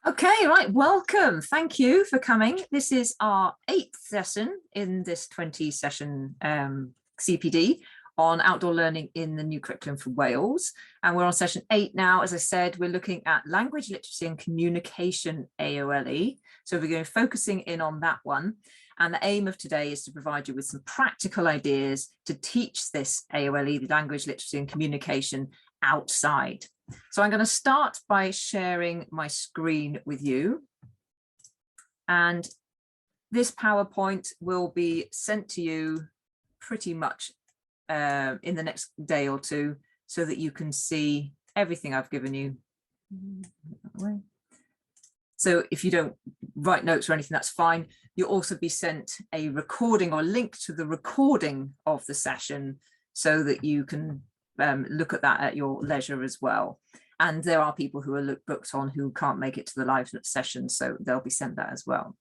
Okay, right, welcome. Thank you for coming. This is our 8th session in this 20-session CPD on outdoor learning in the new curriculum for Wales. And we're on session 8 now. As I said, we're looking at language literacy and communication AOLE. So we're going to be focusing in on that one. And the aim of today is to provide you with some practical ideas to teach this AOLE, the language literacy and communication, outside. So I'm going to start by sharing my screen with you. And this PowerPoint will be sent to you pretty much in the next day or two so that you can see everything I've given you. So if you don't write notes or anything, that's fine. You'll also be sent a recording or a link to the recording of the session so that you can look at that at your leisure as well. And there are people who are booked on who can't make it to the live session, so they'll be sent that as well.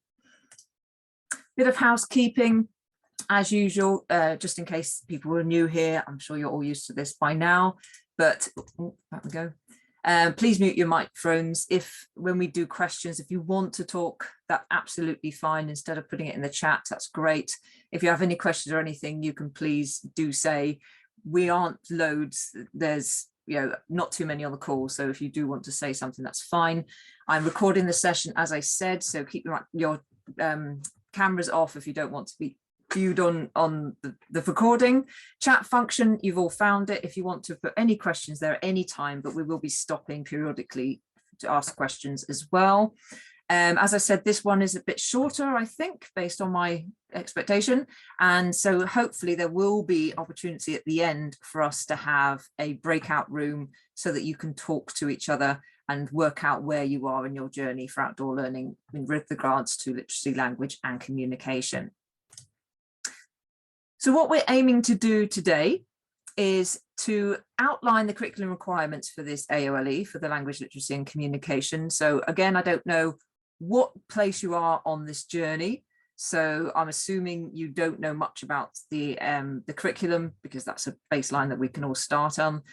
Bit of housekeeping, as usual, just in case people are new here. I'm sure you're all used to this by now, but back we go. Please mute your microphones. When we do questions, if you want to talk, that's absolutely fine. Instead of putting it in the chat, that's great. If you have any questions or anything, you can please do say. We aren't loads. There's not too many on the call, so if you do want to say something, that's fine. I'm recording the session, as I said, so keep your cameras off if you don't want to be viewed on the recording. Chat function, you've all found it. If you want to put any questions there at any time, but we will be stopping periodically to ask questions as well. As I said, this one is a bit shorter, I think, based on my expectation. And so hopefully there will be opportunity at the end for us to have a breakout room so that you can talk to each other and work out where you are in your journey for outdoor learning with regards to literacy, language and communication. So what we're aiming to do today is to outline the curriculum requirements for this AOLE, for the language literacy and communication. So again, I don't know what place you are on this journey. So I'm assuming you don't know much about the curriculum, because that's a baseline that we can all start on.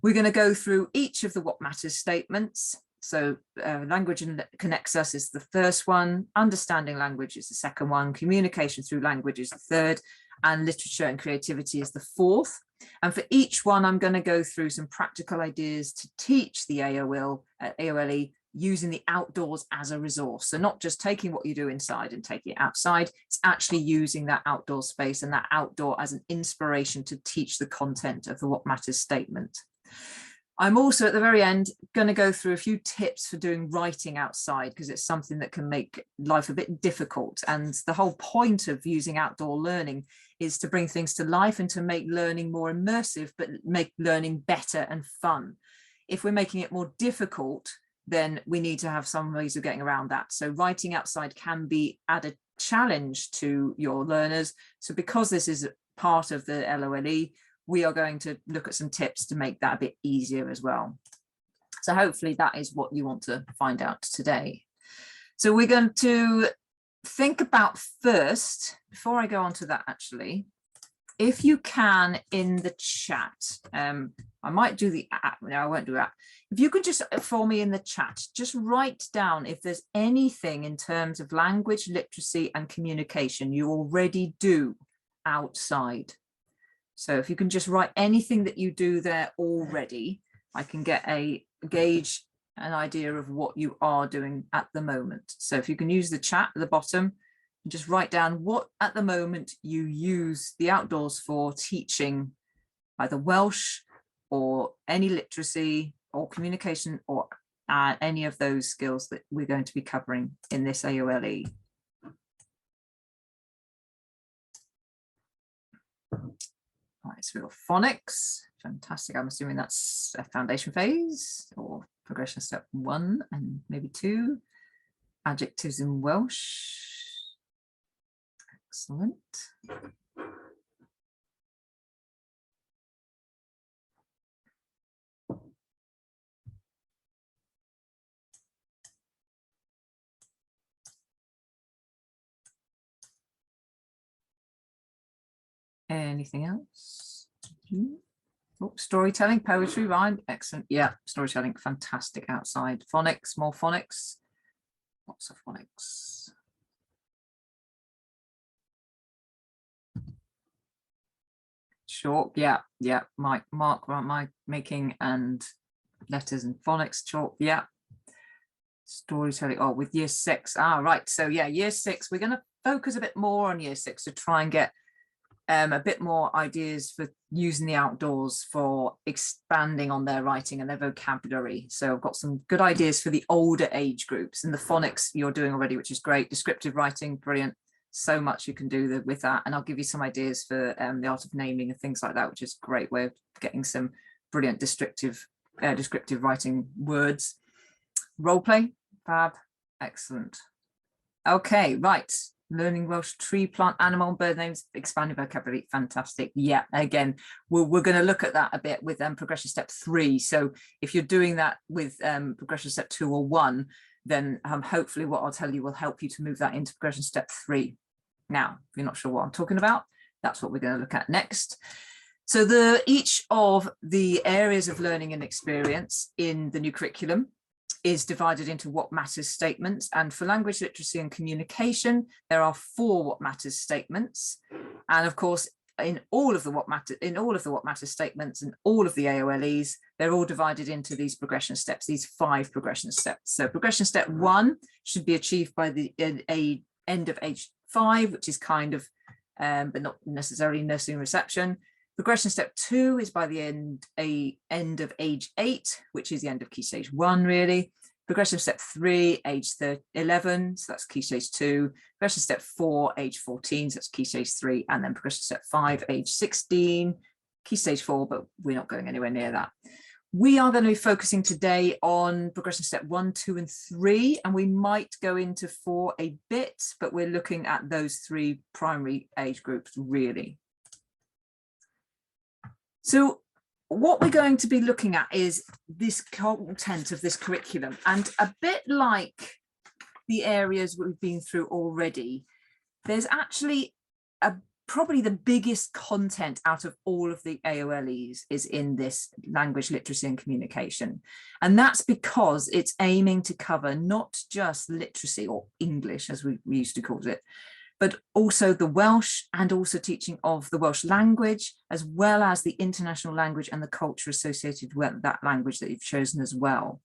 We're going to go through each of the what matters statements. So language connects us is the first one, understanding language is the second one, communication through language is the third, and literature and creativity is the fourth. And for each one, I'm going to go through some practical ideas to teach the AOLE using the outdoors as a resource. So not just taking what you do inside and taking it outside, it's actually using that outdoor space and that outdoor as an inspiration to teach the content of the what matters statement. I'm also at the very end going to go through a few tips for doing writing outside, because it's something that can make life a bit difficult. And the whole point of using outdoor learning is to bring things to life and to make learning more immersive, but make learning better and fun. If we're making it more difficult, then we need to have some ways of getting around that. So writing outside can be added challenge to your learners. So because this is part of the LOLE, we are going to look at some tips to make that a bit easier as well. So hopefully that is what you want to find out today. So we're going to think about first, before I go on to that actually, if you can in the chat, I might do the app, no, I won't do that. If you could just for me in the chat, just write down if there's anything in terms of language, literacy and communication you already do outside. So if you can just write anything that you do there already, I can get a gauge, an idea of what you are doing at the moment. So if you can use the chat at the bottom, and just write down what at the moment you use the outdoors for teaching either Welsh or any literacy or communication or any of those skills that we're going to be covering in this AOLE. Right, so we've got phonics, fantastic. I'm assuming that's a foundation phase or progression step 1 and maybe 2. Adjectives in Welsh. Excellent. Anything else? Oh, storytelling, poetry, rhyme, excellent. Yeah, storytelling, fantastic outside. Phonics, more phonics. lots of phonics. Chalk, yeah, Mark, my making and letters and phonics, chalk, yeah. Storytelling, oh, with year 6, right, so yeah, year 6, we're going to focus a bit more on year 6 to try and get a bit more ideas for using the outdoors for expanding on their writing and their vocabulary. So I've got some good ideas for the older age groups, and the phonics you're doing already, which is great. Descriptive writing, brilliant. So much you can do with that, and I'll give you some ideas for the art of naming and things like that, which is a great way of getting some brilliant descriptive writing words. Role play, fab, excellent. Okay, right. Learning Welsh tree, plant, animal, and bird names, expanding vocabulary, fantastic. Yeah, again, we're going to look at that a bit with progression step 3. So if you're doing that with progression step 2 or 1, then hopefully what I'll tell you will help you to move that into progression step 3. Now, if you're not sure what I'm talking about, that's what we're going to look at next. So each of the areas of learning and experience in the new curriculum is divided into what matters statements, and for language literacy and communication there are 4 what matters statements, and of course in all of the what matters statements and all of the AOLEs, they're all divided into these progression steps, these 5 progression steps. So progression step 1 should be achieved by the end of age 5, which is kind of but not necessarily nursing reception. Progression step 2 is by the end of age 8, which is the end of key stage 1, really. Progression step 3, age 11, so that's key stage 2. Progression step 4, age 14, so that's key stage 3. And then progression step 5, age 16, key stage 4, but we're not going anywhere near that. We are going to be focusing today on progression step 1, 2, and 3, and we might go into 4 a bit, but we're looking at those 3 primary age groups, really. So what we're going to be looking at is this content of this curriculum, and a bit like the areas we've been through already, there's actually probably the biggest content out of all of the AOLEs is in this language literacy and communication. And that's because it's aiming to cover not just literacy or English, as we used to call it, but also the Welsh, and also teaching of the Welsh language, as well as the international language and the culture associated with that language that you've chosen as well.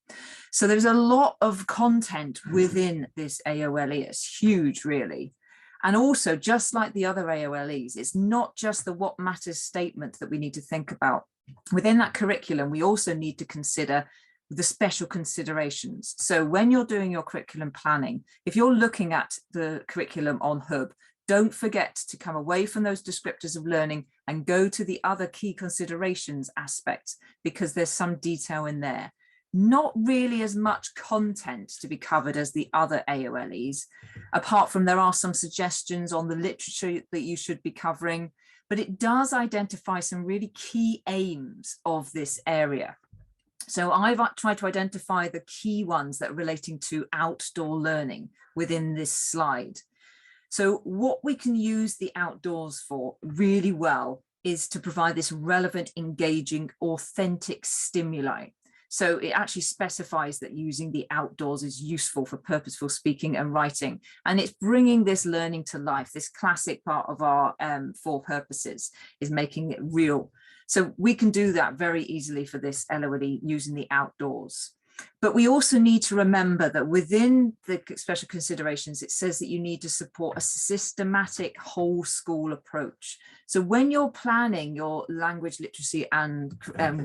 So there's a lot of content within this AOLE. It's huge, really. And also, just like the other AOLEs, it's not just the what matters statement that we need to think about. Within that curriculum, we also need to consider the special considerations. So when you're doing your curriculum planning, if you're looking at the curriculum on Hub, don't forget to come away from those descriptors of learning and go to the other key considerations aspects, because there's some detail in there. Not really as much content to be covered as the other AOLEs, apart from there are some suggestions on the literature that you should be covering, but it does identify some really key aims of this area. So I've tried to identify the key ones that are relating to outdoor learning within this slide. So what we can use the outdoors for really well is to provide this relevant, engaging, authentic stimuli. So it actually specifies that using the outdoors is useful for purposeful speaking and writing. And it's bringing this learning to life. This classic part of our 4 purposes is making it real. So we can do that very easily for this LOLE using the outdoors. But we also need to remember that within the special considerations, it says that you need to support a systematic whole school approach. So when you're planning your language literacy and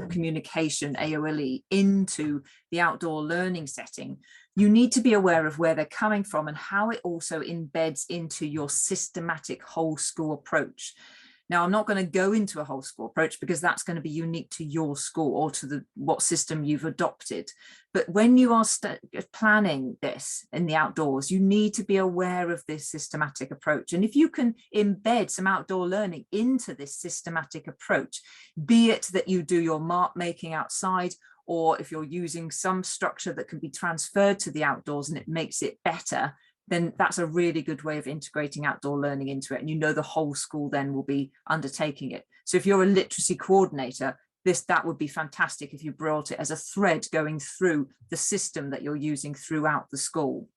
communication AOLE into the outdoor learning setting, you need to be aware of where they're coming from and how it also embeds into your systematic whole school approach. Now, I'm not going to go into a whole school approach because that's going to be unique to your school or to what system you've adopted. But when you are planning this in the outdoors, you need to be aware of this systematic approach. And if you can embed some outdoor learning into this systematic approach, be it that you do your mark making outside, or if you're using some structure that can be transferred to the outdoors and it makes it better, then that's a really good way of integrating outdoor learning into it. And you know the whole school then will be undertaking it. So if you're a literacy coordinator, that would be fantastic if you brought it as a thread going through the system that you're using throughout the school.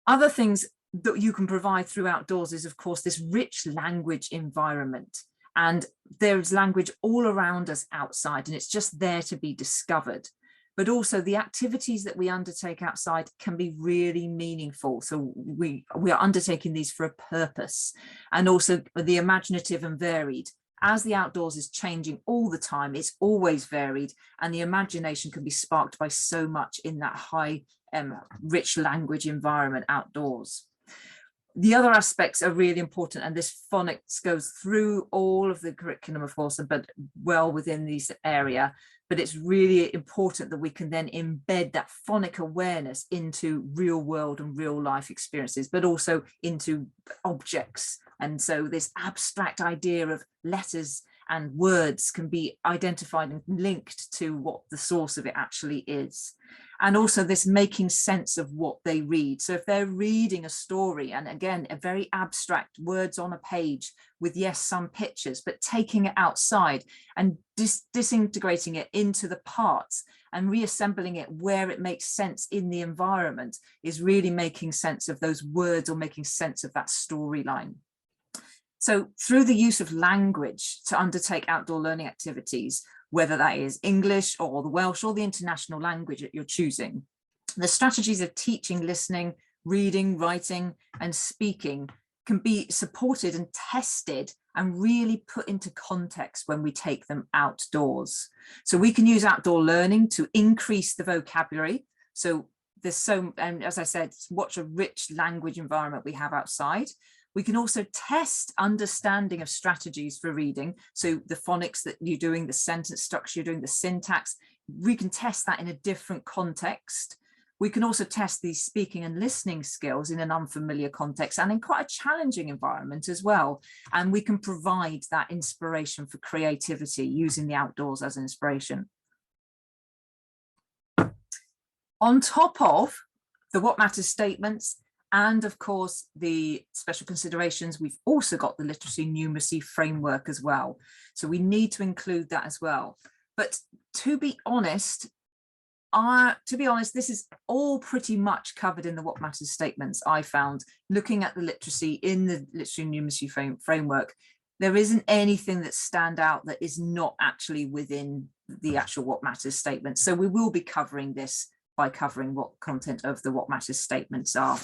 Other things that you can provide through outdoors is, of course, this rich language environment. And there's language all around us outside, and it's just there to be discovered. But also the activities that we undertake outside can be really meaningful. So we are undertaking these for a purpose, and also the imaginative and varied. As the outdoors is changing all the time, it's always varied, and the imagination can be sparked by so much in that high, rich language environment outdoors. The other aspects are really important, and this phonics goes through all of the curriculum, of course, but well within this area. But it's really important that we can then embed that phonic awareness into real world and real life experiences, but also into objects. And so this abstract idea of letters and words can be identified and linked to what the source of it actually is. And also this making sense of what they read. So if they're reading a story, and again, a very abstract words on a page with, yes, some pictures, but taking it outside and disintegrating it into the parts and reassembling it where it makes sense in the environment is really making sense of those words or making sense of that storyline. So through the use of language to undertake outdoor learning activities, whether that is English or the Welsh or the international language that you're choosing, the strategies of teaching, listening, reading, writing, and speaking can be supported and tested and really put into context when we take them outdoors. So we can use outdoor learning to increase the vocabulary. So there's so, and as I said, what a rich language environment we have outside. We can also test understanding of strategies for reading. So the phonics that you're doing, the sentence structure you're doing, the syntax, we can test that in a different context. We can also test these speaking and listening skills in an unfamiliar context and in quite a challenging environment as well. And we can provide that inspiration for creativity using the outdoors as inspiration. On top of the what matters statements, and of course, the special considerations, we've also got the literacy numeracy framework as well. So we need to include that as well. But to be honest, this is all pretty much covered in the what matters statements. I found looking at the literacy in the literacy numeracy framework, there isn't anything that stand out that is not actually within the actual what matters statement. So we will be covering this by covering what content of the what matters statements are.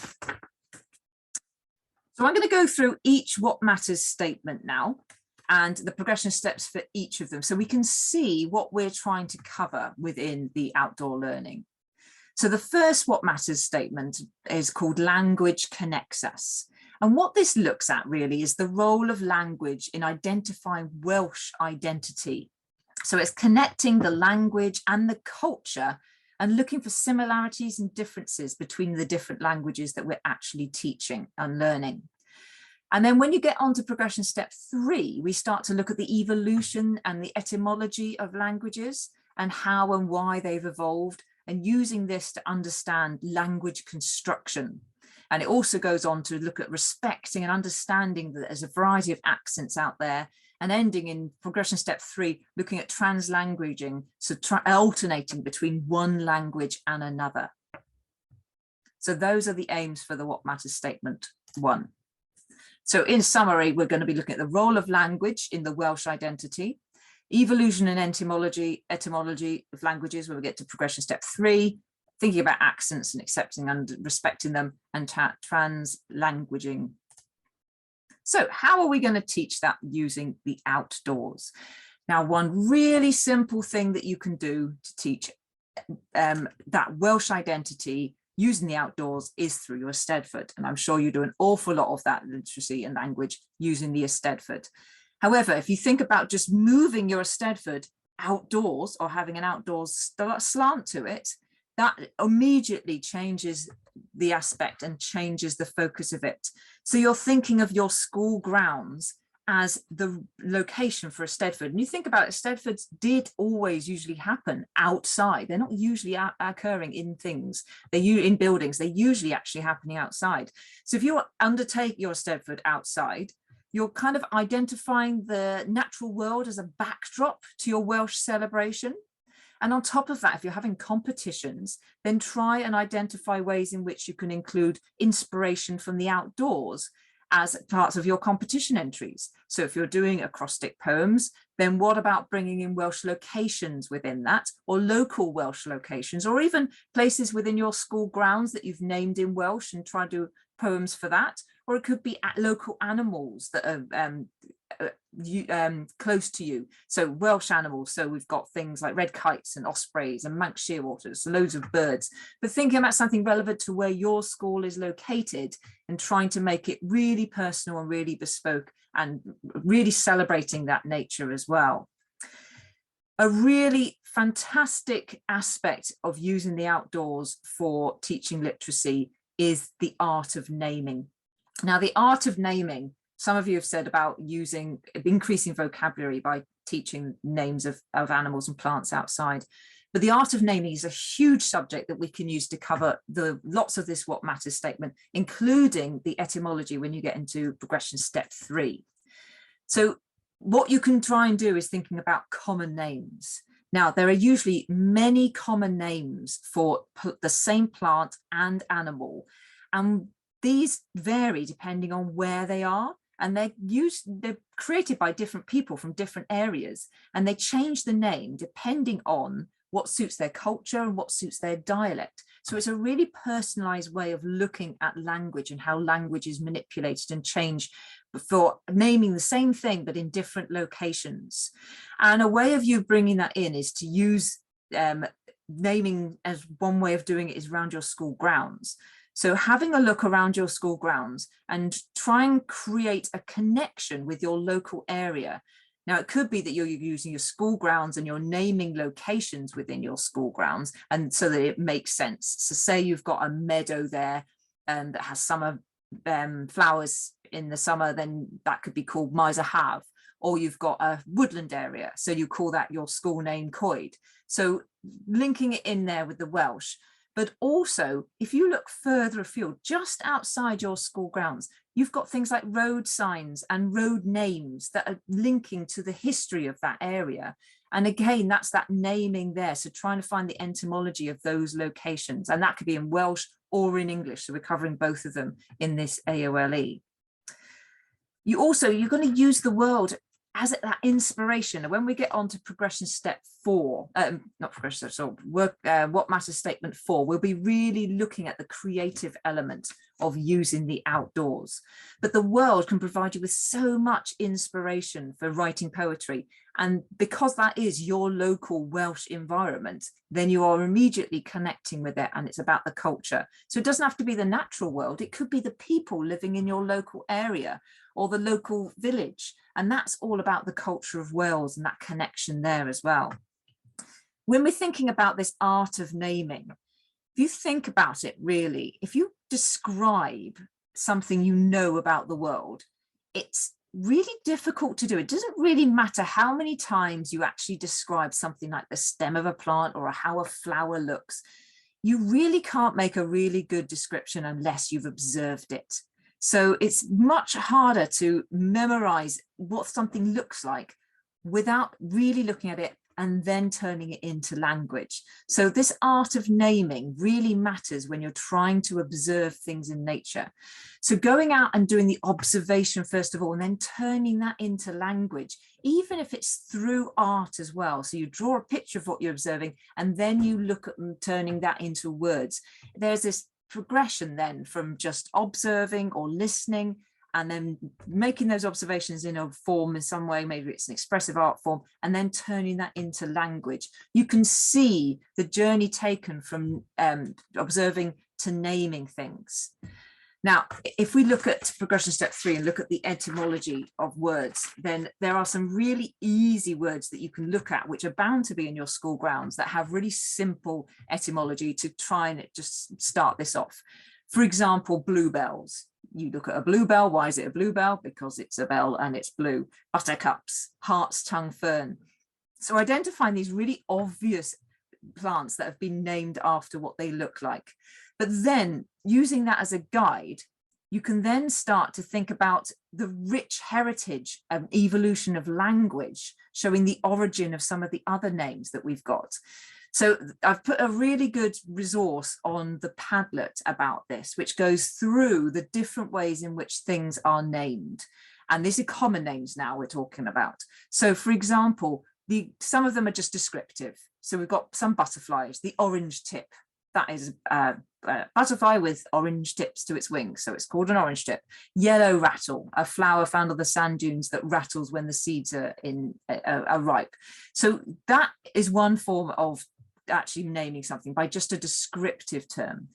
So I'm going to go through each what matters statement now and the progression steps for each of them so we can see what we're trying to cover within the outdoor learning. So the first what matters statement is called language connects us. And what this looks at really is the role of language in identifying Welsh identity. So it's connecting the language and the culture and looking for similarities and differences between the different languages that we're actually teaching and learning. And then when you get on to progression step 3, we start to look at the evolution and the etymology of languages and how and why they've evolved, and using this to understand language construction. And it also goes on to look at respecting and understanding that there's a variety of accents out there, and ending in progression step 3, looking at translanguaging, so alternating between one language and another. So those are the aims for the what matters statement 1. So in summary, we're going to be looking at the role of language in the Welsh identity, evolution and etymology of languages when we get to progression step 3, thinking about accents and accepting and respecting them, and translanguaging. So how are we going to teach that using the outdoors? Now, one really simple thing that you can do to teach that Welsh identity using the outdoors is through your Eisteddfod. And I'm sure you do an awful lot of that literacy and language using the Eisteddfod. However, if you think about just moving your Eisteddfod outdoors or having an outdoors slant to it, that immediately changes the aspect and changes the focus of it. So you're thinking of your school grounds as the location for Eisteddfod. And you think about it, Eisteddfods did always usually happen outside. They're not usually occurring in things. They're in buildings. They're usually actually happening outside. So if you undertake your Eisteddfod outside, you're kind of identifying the natural world as a backdrop to your Welsh celebration. And on top of that, if you're having competitions, then try and identify ways in which you can include inspiration from the outdoors as parts of your competition entries. So if you're doing acrostic poems, then what about bringing in Welsh locations within that, or local Welsh locations, or even places within your school grounds that you've named in Welsh and try to do poems for that? Or it could be local animals that are close to you. So Welsh animals, so we've got things like red kites and ospreys and Manx shearwaters, loads of birds, but thinking about something relevant to where your school is located and trying to make it really personal and really bespoke and really celebrating that nature as well. A really fantastic aspect of using the outdoors for teaching literacy is the art of naming. Now, the art of naming, some of you have said about increasing vocabulary by teaching names of animals and plants outside. But the art of naming is a huge subject that we can use to cover lots of this What Matters statement, including the etymology when you get into progression step 3. So what you can try and do is thinking about common names. Now, there are usually many common names for the same plant and animal, and these vary depending on where they are, and they're created by different people from different areas, and they change the name depending on what suits their culture and what suits their dialect. So it's a really personalized way of looking at language and how language is manipulated and changed for naming the same thing but in different locations. And a way of you bringing that in is to use naming as one way of doing it is around your school grounds. So having a look around your school grounds and try and create a connection with your local area. Now, it could be that you're using your school grounds and you're naming locations within your school grounds, and so that it makes sense. So say you've got a meadow there that has summer flowers in the summer, then that could be called Miser Have. Or you've got a woodland area, so you call that your school name Coed. So linking it in there with the Welsh. But also, if you look further afield, just outside your school grounds, you've got things like road signs and road names that are linking to the history of that area. And again, that's that naming there. So trying to find the etymology of those locations. And that could be in Welsh or in English. So we're covering both of them in this AOLE. You're going to use the world as that inspiration. And when we get on to progression step 4, not progression, so What Matters statement 4, we'll be really looking at the creative element of using the outdoors. But the world can provide you with so much inspiration for writing poetry. And because that is your local Welsh environment, then you are immediately connecting with it, and it's about the culture. So it doesn't have to be the natural world. It could be the people living in your local area or the local village. And that's all about the culture of Wales and that connection there as well. When we're thinking about this art of naming, if you think about it really, if you describe something you know about the world, it's really difficult to do. It doesn't really matter how many times you actually describe something like the stem of a plant or how a flower looks. You really can't make a really good description unless you've observed it. So it's much harder to memorize what something looks like without really looking at it and then turning it into language. So this art of naming really matters when you're trying to observe things in nature. So going out and doing the observation first of all, and then turning that into language, even if it's through art as well. So you draw a picture of what you're observing, and then you look at turning that into words. There's this progression then from just observing or listening and then making those observations in a form in some way, maybe it's an expressive art form, and then turning that into language. You can see the journey taken from observing to naming things. Now, if we look at progression step 3 and look at the etymology of words, then there are some really easy words that you can look at, which are bound to be in your school grounds, that have really simple etymology to try and just start this off. For example, bluebells. You look at a bluebell. Why is it a bluebell? Because it's a bell and it's blue. Buttercups, hart's tongue fern. So identifying these really obvious plants that have been named after what they look like, but then using that as a guide you can then start to think about the rich heritage and evolution of language, showing the origin of some of the other names that we've got. So I've put a really good resource on the Padlet about this, which goes through the different ways in which things are named. And these are common names now we're talking about. So for example, some of them are just descriptive. So we've got some butterflies, the orange tip. That is a butterfly with orange tips to its wings, so it's called an orange tip. Yellow rattle, a flower found on the sand dunes that rattles when the seeds are ripe. So that is one form of actually naming something by just a descriptive term.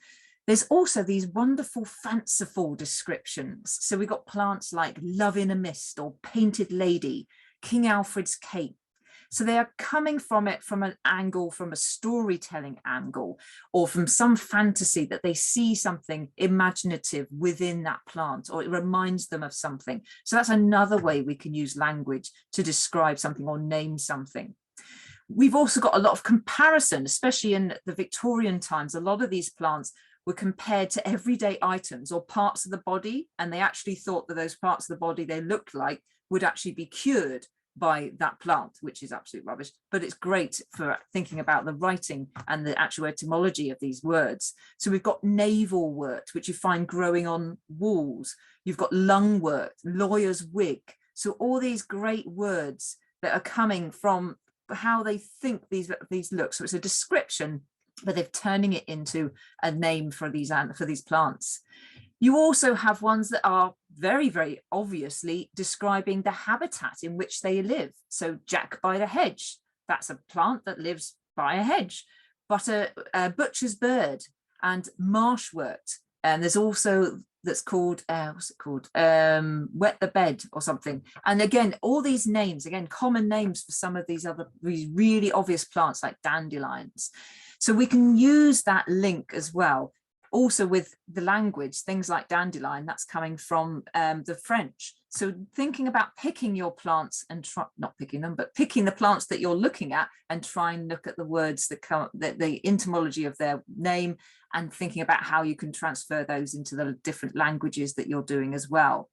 There's also these wonderful fanciful descriptions. So we've got plants like Love in a Mist or Painted Lady, King Alfred's Cape. So they are coming from it from an angle, from a storytelling angle, or from some fantasy that they see something imaginative within that plant, or it reminds them of something. So that's another way we can use language to describe something or name something. We've also got a lot of comparison, especially in the Victorian times. A lot of these plants were compared to everyday items or parts of the body, and they actually thought that those parts of the body they looked like would actually be cured by that plant, which is absolute rubbish, but it's great for thinking about the writing and the actual etymology of these words. So we've got navelwort, which you find growing on walls. You've got lungwort, lawyer's wig. So all these great words that are coming from how they think these look. So it's a description, but they're turning it into a name for these plants. You also have ones that are very, very obviously describing the habitat in which they live. So Jack by the hedge, that's a plant that lives by a hedge, but a butcher's bird and marshwort. And there's also that's called, what's it called? Wet the bed or something. And again, all these names, again, common names for some of these really obvious plants like dandelions. So we can use that link as well. Also with the language, things like dandelion, that's coming from the French. So thinking about picking your plants and not picking them, but picking the plants that you're looking at and try and look at the words that come, the etymology of their name, and thinking about how you can transfer those into the different languages that you're doing as well.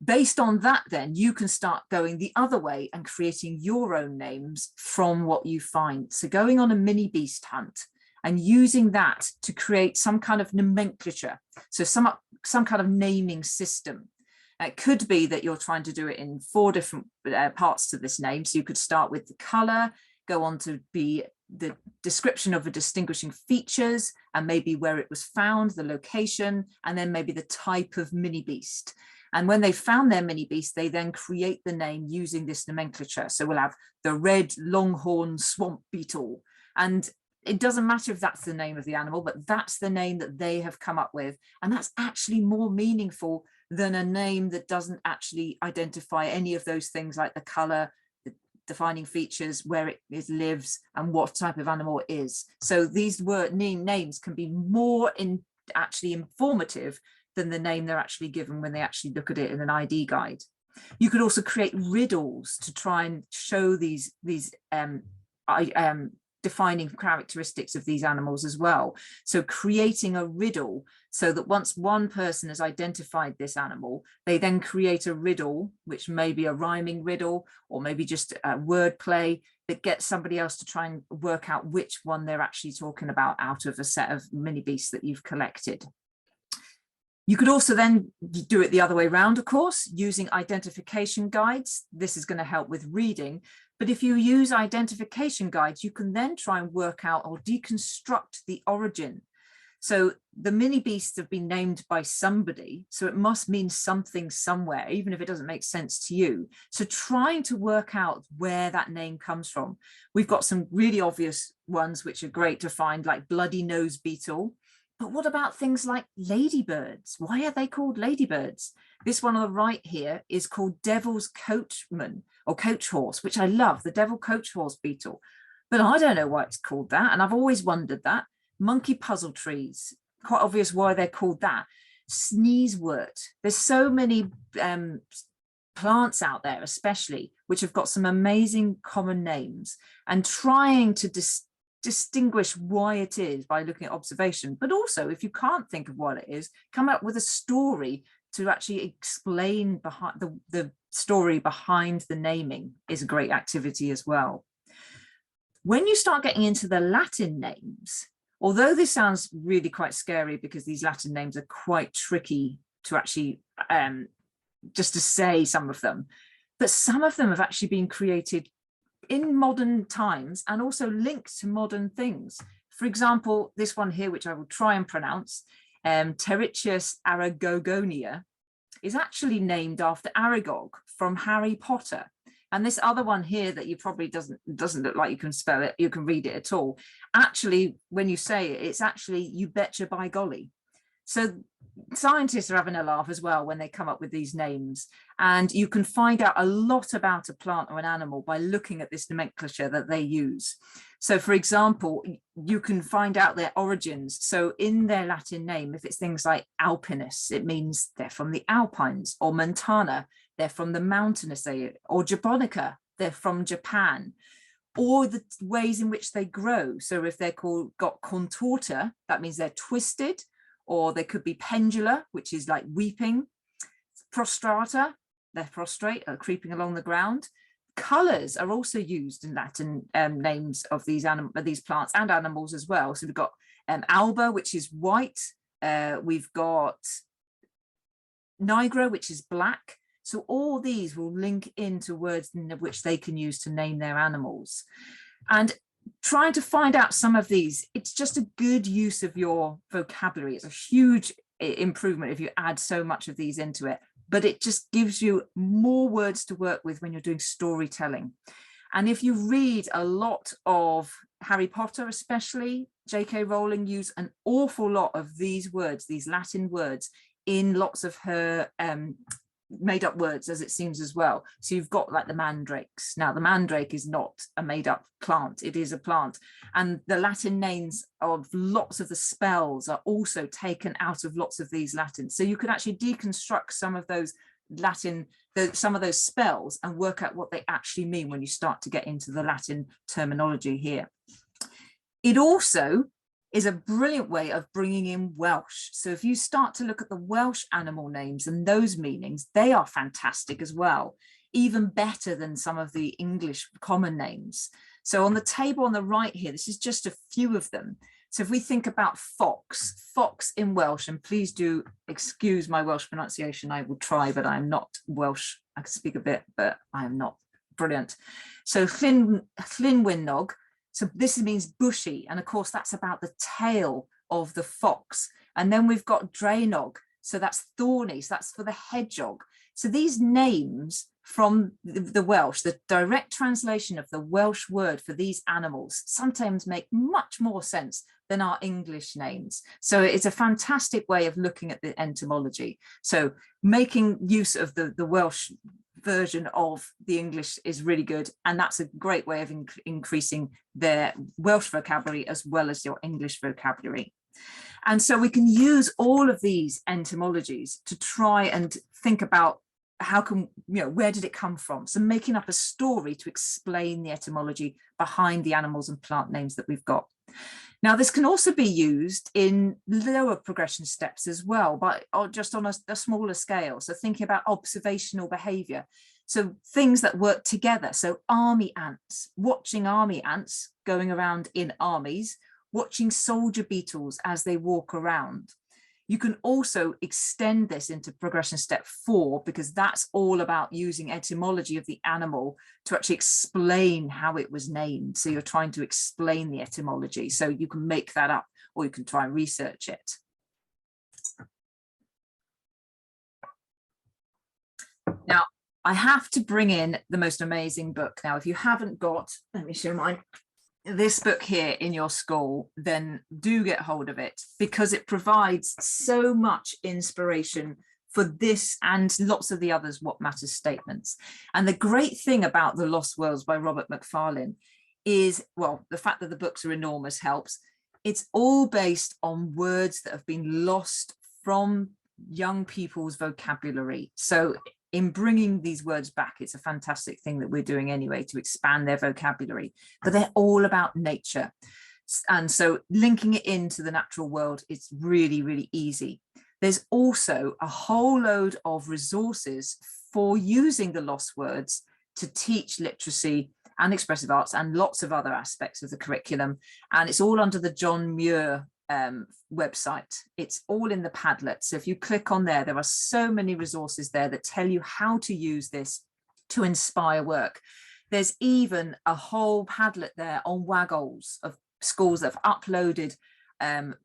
Based on that, then you can start going the other way and creating your own names from what you find. So going on a mini beast hunt and using that to create some kind of nomenclature. So some kind of naming system. It could be that you're trying to do it in 4 different parts to this name. So you could start with the color, go on to be the description of the distinguishing features, and maybe where it was found, the location, and then maybe the type of mini beast. And when they found their mini beast, they then create the name using this nomenclature. So we'll have the red longhorn swamp beetle. And it doesn't matter if that's the name of the animal, but that's the name that they have come up with. And that's actually more meaningful than a name that doesn't actually identify any of those things like the color, the defining features, where it lives, and what type of animal it is. So these names can be more actually informative than the name they're actually given when they actually look at it in an ID guide. You could also create riddles to try and show these defining characteristics of these animals as well. So creating a riddle so that once one person has identified this animal, they then create a riddle, which may be a rhyming riddle or maybe just a word play that gets somebody else to try and work out which one they're actually talking about out of a set of mini beasts that you've collected. You could also then do it the other way around, of course, using identification guides. This is going to help with reading. But if you use identification guides, you can then try and work out or deconstruct the origin. So the mini beasts have been named by somebody, so it must mean something somewhere, even if it doesn't make sense to you. So trying to work out where that name comes from. We've got some really obvious ones, which are great to find, like bloody nose beetle. But what about things like ladybirds? Why are they called ladybirds? This one on the right here is called Devil's Coachman or Coach Horse, which I love, the Devil Coach Horse beetle. But I don't know why it's called that. And I've always wondered that. Monkey puzzle trees, quite obvious why they're called that. Sneezewort. There's so many plants out there, especially, which have got some amazing common names, and trying to distinguish why it is by looking at observation, but also if you can't think of what it is, come up with a story to actually explain behind the story behind the naming is a great activity as well. When you start getting into the Latin names, although this sounds really quite scary because these Latin names are quite tricky to actually just to say some of them, but some of them have actually been created in modern times and also linked to modern things. For example, this one here, which I will try and pronounce, Pterichus aragogonia, is actually named after Aragog from Harry Potter. And this other one here that you probably doesn't look like you can spell it, you can read it at all. Actually, when you say it, it's actually you betcha by golly. So scientists are having a laugh as well when they come up with these names, and you can find out a lot about a plant or an animal by looking at this nomenclature that they use. So for example, you can find out their origins. So in their Latin name, if it's things like alpinus, it means they're from the Alpines, or montana, they're from the mountainous area, or japonica, they're from Japan, or the ways in which they grow. So if they're got contorta, that means they're twisted, or they could be pendula, which is like weeping. Prostrata, they're prostrate, or creeping along the ground. Colors are also used in Latin names of these plants and animals as well. So we've got alba, which is white. We've got nigra, which is black. So all these will link into words in which they can use to name their animals. And trying to find out some of these, it's just a good use of your vocabulary. It's a huge improvement if you add so much of these into it, but it just gives you more words to work with when you're doing storytelling. And if you read a lot of Harry Potter, especially, J.K. Rowling used an awful lot of these words, these Latin words, in lots of her made up words, as it seems as well. So you've got like the mandrakes. Now the mandrake is not a made up plant, it is a plant, and the Latin names of lots of the spells are also taken out of lots of these Latin. So you can actually deconstruct some of those Latin, some of those spells, and work out what they actually mean when you start to get into the Latin terminology here. It also is a brilliant way of bringing in Welsh. So if you start to look at the Welsh animal names and those meanings, they are fantastic as well, even better than some of the English common names. So on the table on the right here, this is just a few of them. So if we think about fox, fox in Welsh, and please do excuse my Welsh pronunciation, I will try, but I'm not Welsh. I can speak a bit, but I am not brilliant. So Llynwynnog, so this means bushy, and of course that's about the tail of the fox. And then we've got Draenog, so that's thorny, so that's for the hedgehog. So these names from the Welsh, the direct translation of the Welsh word for these animals sometimes make much more sense than our English names. So it's a fantastic way of looking at the etymology. So making use of the Welsh version of the English is really good, and that's a great way of increasing their Welsh vocabulary as well as your English vocabulary. And so we can use all of these etymologies to try and think about how can, where did it come from? So making up a story to explain the etymology behind the animals and plant names that we've got. Now, this can also be used in lower progression steps as well, but just on a smaller scale. So thinking about observational behavior. So things that work together. So army ants, watching army ants going around in armies, watching soldier beetles as they walk around. You can also extend this into progression step 4, because that's all about using etymology of the animal to actually explain how it was named. So you're trying to explain the etymology. So you can make that up, or you can try and research it. Now, I have to bring in the most amazing book. Now, if you haven't got, let me show mine, this book here in your school, then do get hold of it, because it provides so much inspiration for this and lots of the others What Matters statements. And the great thing about The Lost Worlds by Robert Macfarlane is, well, the fact that the books are enormous helps. It's all based on words that have been lost from young people's vocabulary. So in bringing these words back, it's a fantastic thing that we're doing anyway to expand their vocabulary, but they're all about nature. And so linking it into the natural world is really, really easy. There's also a whole load of resources for using the lost words to teach literacy and expressive arts and lots of other aspects of the curriculum. And it's all under the John Muir website. It's all in the Padlet. So if you click on there, there are so many resources there that tell you how to use this to inspire work. There's even a whole Padlet there on WAGOLs of schools that have uploaded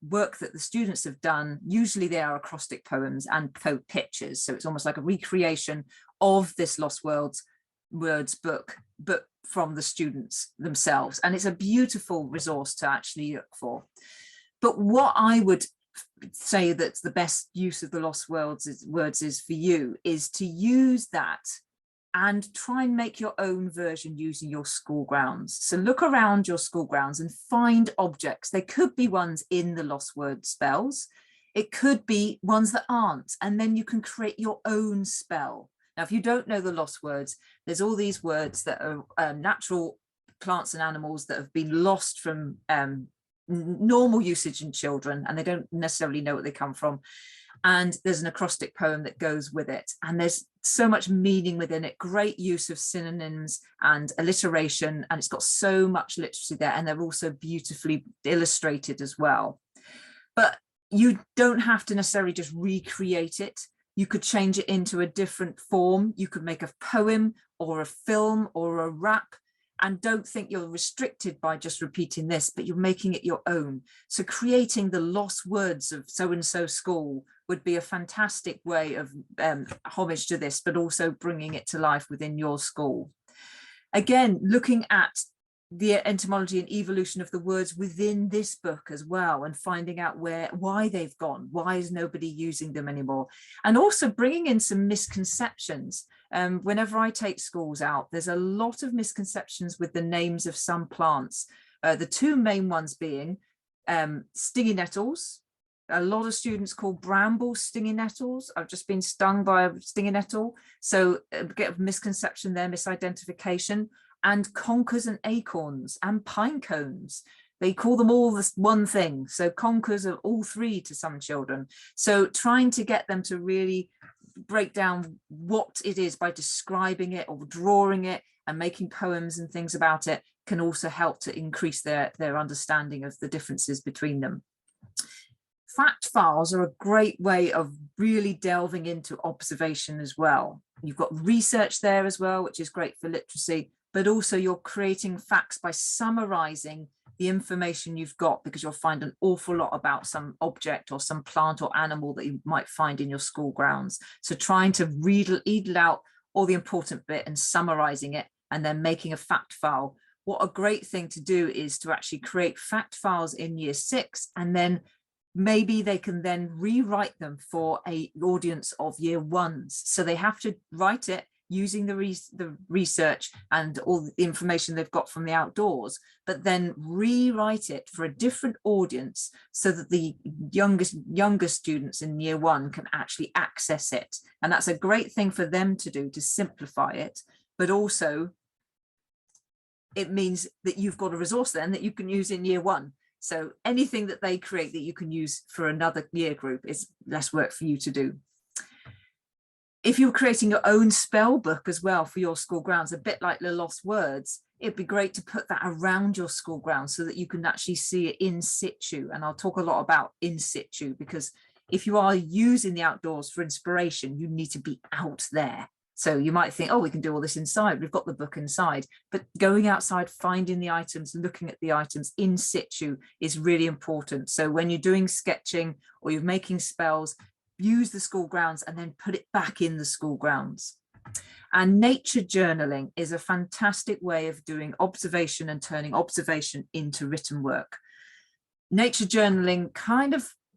work that the students have done. Usually they are acrostic poems and pictures. So it's almost like a recreation of this Lost Words book, but from the students themselves. And it's a beautiful resource to actually look for. But what I would say that's the best use of the Lost Words is for you is to use that and try and make your own version using your school grounds. So look around your school grounds and find objects. They could be ones in the Lost Word spells. It could be ones that aren't, and then you can create your own spell. Now, if you don't know the Lost Words, there's all these words that are natural plants and animals that have been lost from normal usage in children, and they don't necessarily know what they come from. And there's an acrostic poem that goes with it. And there's so much meaning within it, great use of synonyms and alliteration. And it's got so much literacy there. And they're also beautifully illustrated as well. But you don't have to necessarily just recreate it. You could change it into a different form. You could make a poem or a film or a rap. And don't think you're restricted by just repeating this, but you're making it your own. So creating the lost words of so-and-so school would be a fantastic way of homage to this, but also bringing it to life within your school. Again, looking at the etymology and evolution of the words within this book as well, and finding out why they've gone, why is nobody using them anymore, and also bringing in some misconceptions. Whenever I take schools out, there's a lot of misconceptions with the names of some plants. The two main ones being stingy nettles. A lot of students call brambles stingy nettles. I've just been stung by a stingy nettle. So get a misconception there, misidentification. And conkers and acorns and pine cones. They call them all this one thing. So conkers are all three to some children. So trying to get them to really break down what it is by describing it or drawing it and making poems and things about it can also help to increase their understanding of the differences between them. Fact files are a great way of really delving into observation as well. You've got research there as well, which is great for literacy, but also you're creating facts by summarizing the information you've got, because you'll find an awful lot about some object or some plant or animal that you might find in your school grounds. So trying to read out all the important bit and summarizing it and then making a fact file. What a great thing to do is to actually create fact files in year 6, and then maybe they can then rewrite them for an audience of year 1s. So they have to write it using the research and all the information they've got from the outdoors, but then rewrite it for a different audience so that the younger students in year 1 can actually access it. And that's a great thing for them to do, to simplify it, but also it means that you've got a resource then that you can use in year 1. So anything that they create that you can use for another year group is less work for you to do. If you're creating your own spell book as well for your school grounds, a bit like the Lost Words, it'd be great to put that around your school grounds so that you can actually see it in situ. And I'll talk a lot about in situ, because if you are using the outdoors for inspiration, you need to be out there. So you might think, oh, we can do all this inside. We've got the book inside, but going outside, finding the items, looking at the items in situ is really important. So when you're doing sketching or you're making spells, use the school grounds and then put it back in the school grounds. And nature journaling is a fantastic way of doing observation and turning observation into written work. Nature journaling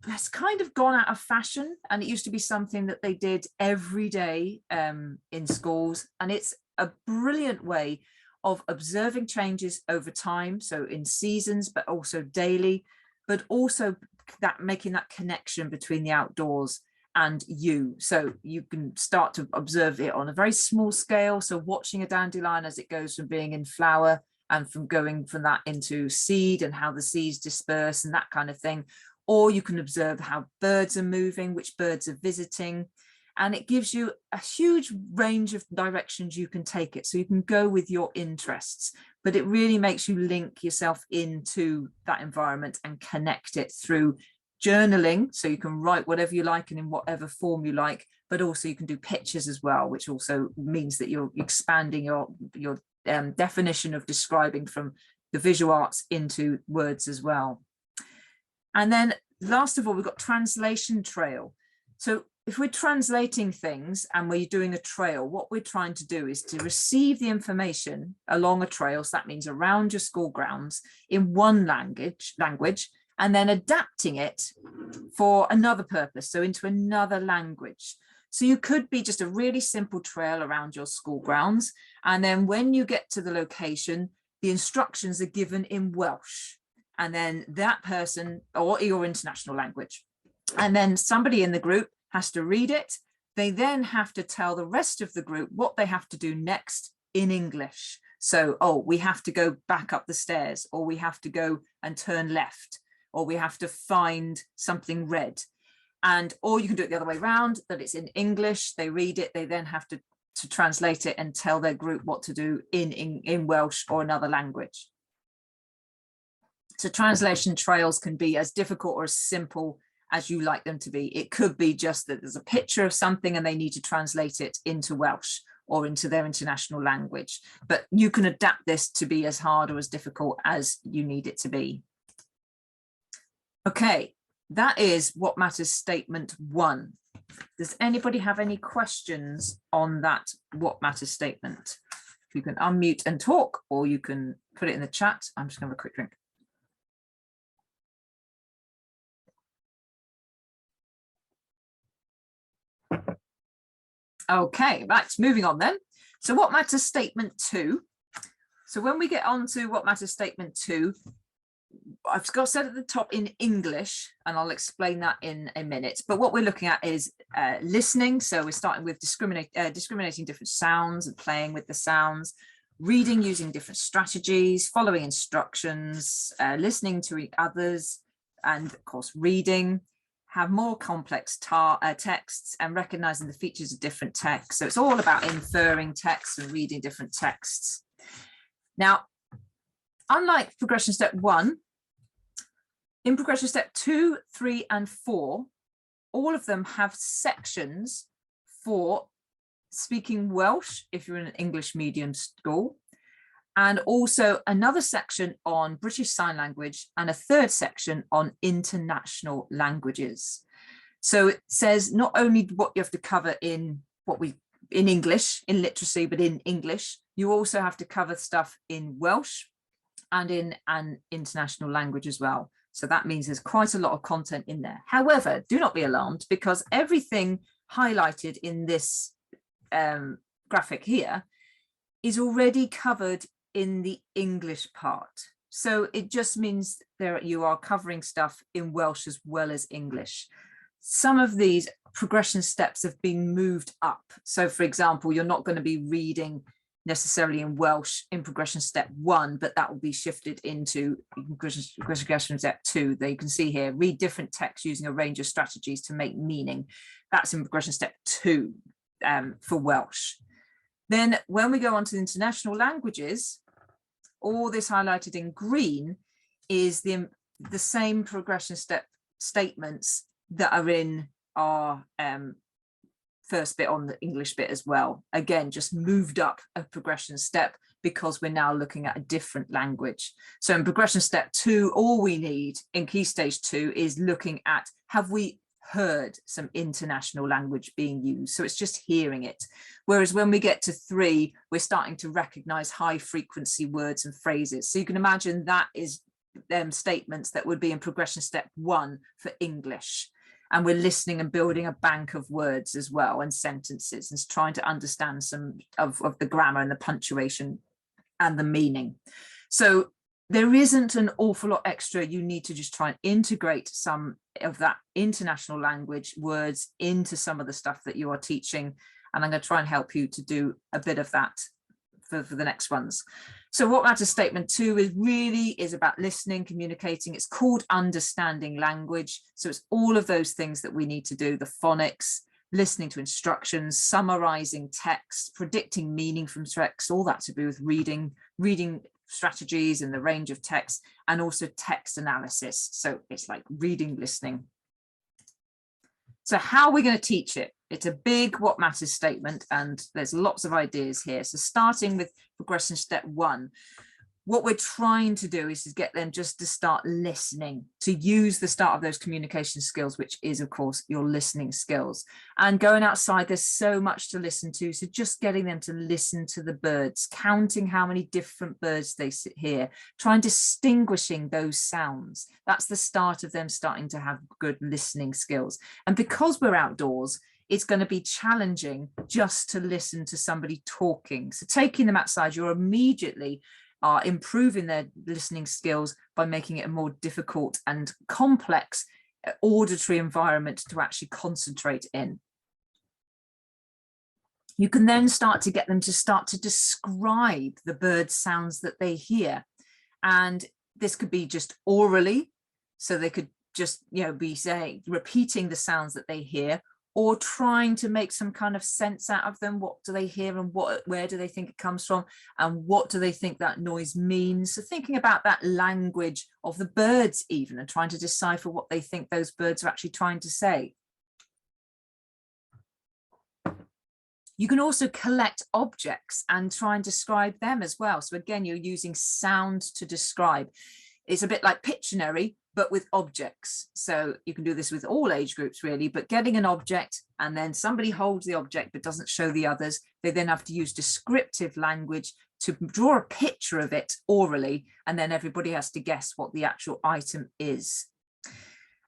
has kind of gone out of fashion, and it used to be something that they did every day in schools, and it's a brilliant way of observing changes over time, so in seasons but also daily, but also that making that connection between the outdoors and you. So you can start to observe it on a very small scale, so watching a dandelion as it goes from being in flower and from going from that into seed and how the seeds disperse and that kind of thing. Or you can observe how birds are moving, which birds are visiting. And it gives you a huge range of directions you can take it. So you can go with your interests, but it really makes you link yourself into that environment and connect it through journaling. So you can write whatever you like and in whatever form you like, but also you can do pictures as well, which also means that you're expanding your definition of describing from the visual arts into words as well. And then last of all, we've got translation trail. So if we're translating things and we're doing a trail, what we're trying to do is to receive the information along a trail. So that means around your school grounds in one language, and then adapting it for another purpose. So into another language. So you could be just a really simple trail around your school grounds. And then when you get to the location, the instructions are given in Welsh. And then that person, or your international language. And then somebody in the group has to read it. They then have to tell the rest of the group what they have to do next in English. So, oh, we have to go back up the stairs, or we have to go and turn left, or we have to find something red. And, or you can do it the other way around, that it's in English, they read it, they then have to translate it and tell their group what to do in Welsh or another language. So translation trails can be as difficult or as simple as you like them to be. It could be just that there's a picture of something and they need to translate it into Welsh or into their international language. But you can adapt this to be as hard or as difficult as you need it to be. Okay, that is What Matters Statement 1. Does anybody have any questions on that What Matters statement? You can unmute and talk, or you can put it in the chat. I'm just going to have a quick drink. Okay, right, moving on then. So What Matters Statement 2. So when we get on to What Matters Statement 2, I've got said at the top in English, and I'll explain that in a minute. But what we're looking at is listening. So we're starting with discriminating different sounds and playing with the sounds, reading using different strategies, following instructions, listening to others, and of course, reading, have more complex texts and recognizing the features of different texts. So it's all about inferring texts and reading different texts. Now, unlike progression step 1, in progression step 2, 3, and 4, all of them have sections for speaking Welsh if you're in an English medium school, and also another section on British Sign Language and a third section on international languages. So it says not only what you have to cover in English, in literacy, but in English, you also have to cover stuff in Welsh and in an international language as well. So that means there's quite a lot of content in there. However, do not be alarmed, because everything highlighted in this graphic here is already covered in the English part. So it just means you are covering stuff in Welsh as well as English. Some of these progression steps have been moved up. So for example, you're not going to be reading necessarily in Welsh in progression step 1, but that will be shifted into progression step 2. There you can see here, read different texts using a range of strategies to make meaning. That's in progression step 2 for Welsh. Then when we go on to international languages, all this highlighted in green is the same progression step statements that are in our first bit on the English bit as well. Again, just moved up a progression step because we're now looking at a different language. So in progression step 2, all we need in Key Stage 2 is looking at, have we heard some international language being used? So it's just hearing it. Whereas when we get to 3, we're starting to recognize high frequency words and phrases. So you can imagine that is statements that would be in progression step 1 for English. And we're listening and building a bank of words as well, and sentences, and trying to understand some of the grammar and the punctuation and the meaning. So there isn't an awful lot extra. You need to just try and integrate some of that international language words into some of the stuff that you are teaching. And I'm going to try and help you to do a bit of that for the next ones. So what matters statement 2 is about listening, communicating. It's called understanding language. So it's all of those things that we need to do, the phonics, listening to instructions, summarizing text, predicting meaning from text, all that to do with reading strategies and the range of text, and also text analysis. So it's like reading, listening. So how are we going to teach it? It's a big what matters statement, and there's lots of ideas here. So starting with progression step 1, what we're trying to do is to get them just to start listening, to use the start of those communication skills, which is, of course, your listening skills. And going outside, there's so much to listen to. So just getting them to listen to the birds, counting how many different birds they hear, trying distinguishing those sounds. That's the start of them starting to have good listening skills. And because we're outdoors, it's going to be challenging just to listen to somebody talking. So taking them outside, you're immediately improving their listening skills by making it a more difficult and complex auditory environment to actually concentrate in. You can then start to get them to start to describe the bird sounds that they hear. And this could be just orally, so they could just, be repeating the sounds that they hear, or trying to make some kind of sense out of them. What do they hear, and where do they think it comes from, and what do they think that noise means? So thinking about that language of the birds even, and trying to decipher what they think those birds are actually trying to say. You can also collect objects and try and describe them as well. So again, you're using sound to describe. It's a bit like Pictionary, but with objects. So you can do this with all age groups really, but getting an object and then somebody holds the object but doesn't show the others. They then have to use descriptive language to draw a picture of it orally, and then everybody has to guess what the actual item is.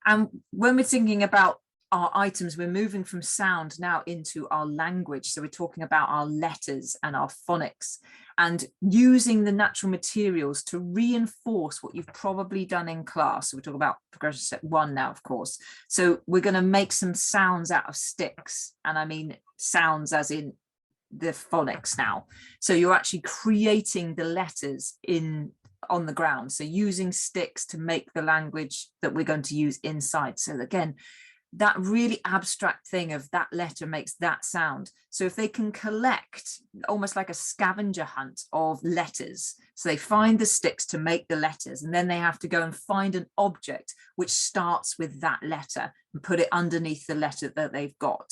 And when we're thinking about our items, we're moving from sound now into our language. So we're talking about our letters and our phonics, and using the natural materials to reinforce what you've probably done in class. So we're talking about progression step 1 now, of course. So we're going to make some sounds out of sticks, and I mean sounds as in the phonics now. So you're actually creating the letters on the ground. So using sticks to make the language that we're going to use inside. So again, that really abstract thing of that letter makes that sound. So if they can collect almost like a scavenger hunt of letters, so they find the sticks to make the letters, and then they have to go and find an object which starts with that letter and put it underneath the letter that they've got.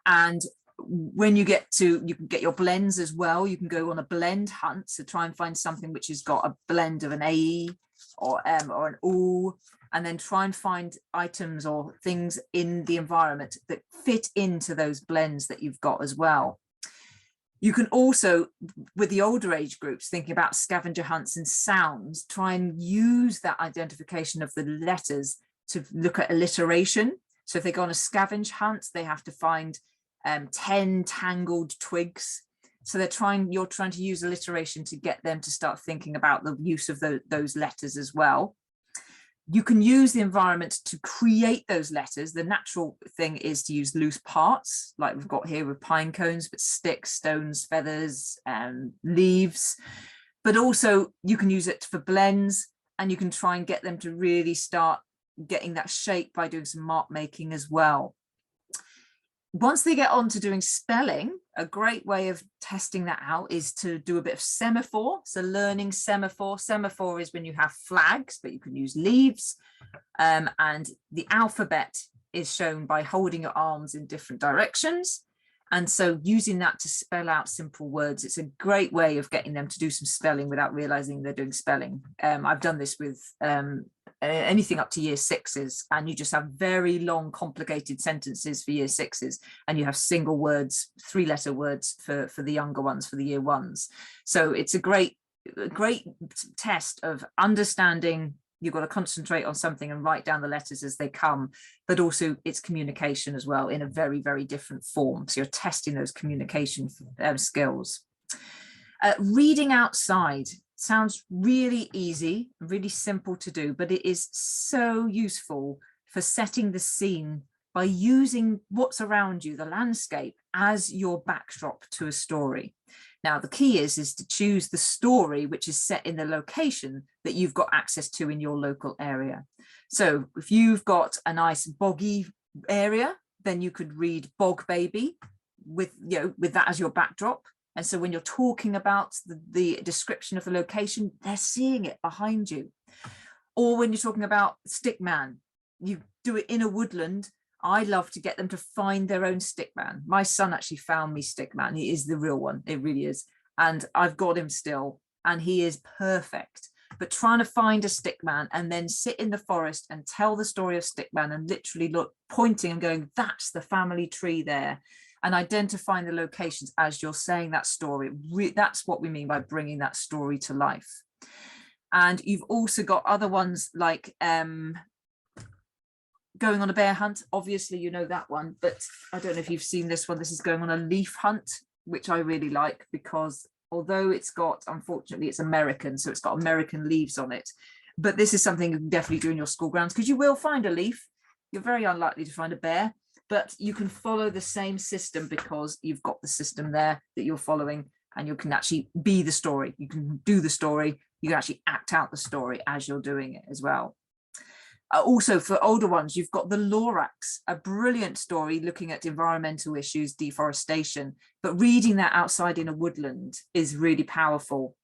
And when you can get your blends as well. You can go on a blend hunt, so try and find something which has got a blend of an AE or M or an OO, and then try and find items or things in the environment that fit into those blends that you've got as well. You can also, with the older age groups, thinking about scavenger hunts and sounds, try and use that identification of the letters to look at alliteration. So if they go on a scavenge hunt, they have to find 10 tangled twigs. So you're trying to use alliteration to get them to start thinking about the use of those letters as well. You can use the environment to create those letters. The natural thing is to use loose parts, like we've got here with pine cones, but sticks, stones, feathers, leaves. But also you can use it for blends, and you can try and get them to really start getting that shape by doing some mark making as well. Once they get on to doing spelling, a great way of testing that out is to do a bit of semaphore. So learning semaphore. Semaphore is when you have flags, but you can use leaves. And the alphabet is shown by holding your arms in different directions. And so using that to spell out simple words, it's a great way of getting them to do some spelling without realizing they're doing spelling. I've done this with anything up to year 6s, and you just have very long, complicated sentences for year 6s, and you have single words, 3-letter words for the younger ones, for the year 1s. So it's a great test of understanding. You've got to concentrate on something and write down the letters as they come, but also it's communication as well in a very, very different form. So you're testing those communication skills. Reading outside sounds really easy, really simple to do, but it is so useful for setting the scene by using what's around you, the landscape, as your backdrop to a story. Now, the key is to choose the story which is set in the location that you've got access to in your local area. So if you've got a nice boggy area, then you could read Bog Baby with that as your backdrop. And so when you're talking about the description of the location, they're seeing it behind you. Or when you're talking about Stickman, you do it in a woodland. I love to get them to find their own Stickman. My son actually found me Stickman. He is the real one. It really is. And I've got him still, and he is perfect. But trying to find a Stickman and then sit in the forest and tell the story of Stickman and literally look, pointing and going, that's the family tree there, and identifying the locations as you're saying that story. That's what we mean by bringing that story to life. And you've also got other ones like going on a bear hunt. Obviously, you know that one, but I don't know if you've seen this one. This is going on a leaf hunt, which I really like, because although it's got, unfortunately, it's American, so it's got American leaves on it. But this is something you can definitely do in your school grounds, because you will find a leaf. You're very unlikely to find a bear, but you can follow the same system because you've got the system there that you're following, and you can actually be the story. You can do the story. You can actually act out the story as you're doing it as well. Also, for older ones, you've got the Lorax, a brilliant story looking at environmental issues, deforestation, but reading that outside in a woodland is really powerful.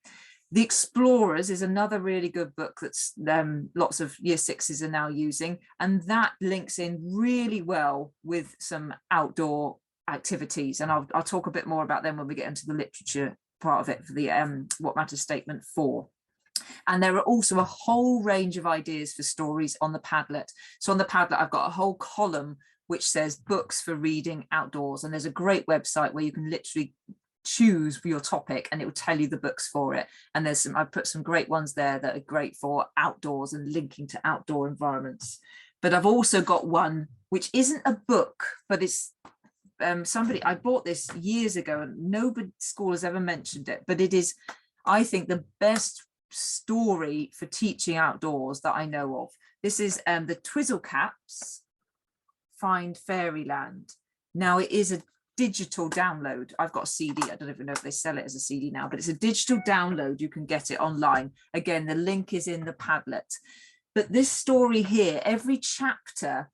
The Explorers is another really good book that's lots of year sixes are now using, and that links in really well with some outdoor activities. And I'll talk a bit more about them when we get into the literature part of it for the What Matters Statement 4. And there are also a whole range of ideas for stories on the Padlet. So on the Padlet, I've got a whole column which says books for reading outdoors. And there's a great website where you can literally choose for your topic and it will tell you the books for it. And there's I've put some great ones there that are great for outdoors and linking to outdoor environments. But I've also got one which isn't a book, but it's I bought this years ago and nobody school has ever mentioned it, but it is, I think, the best story for teaching outdoors that I know of. This is the Twizzlecaps Find Fairyland. Now it is a digital download. I've got a CD. I don't even know if they sell it as a CD now, but it's a digital download. You can get it online. Again, the link is in the Padlet. But this story here, every chapter,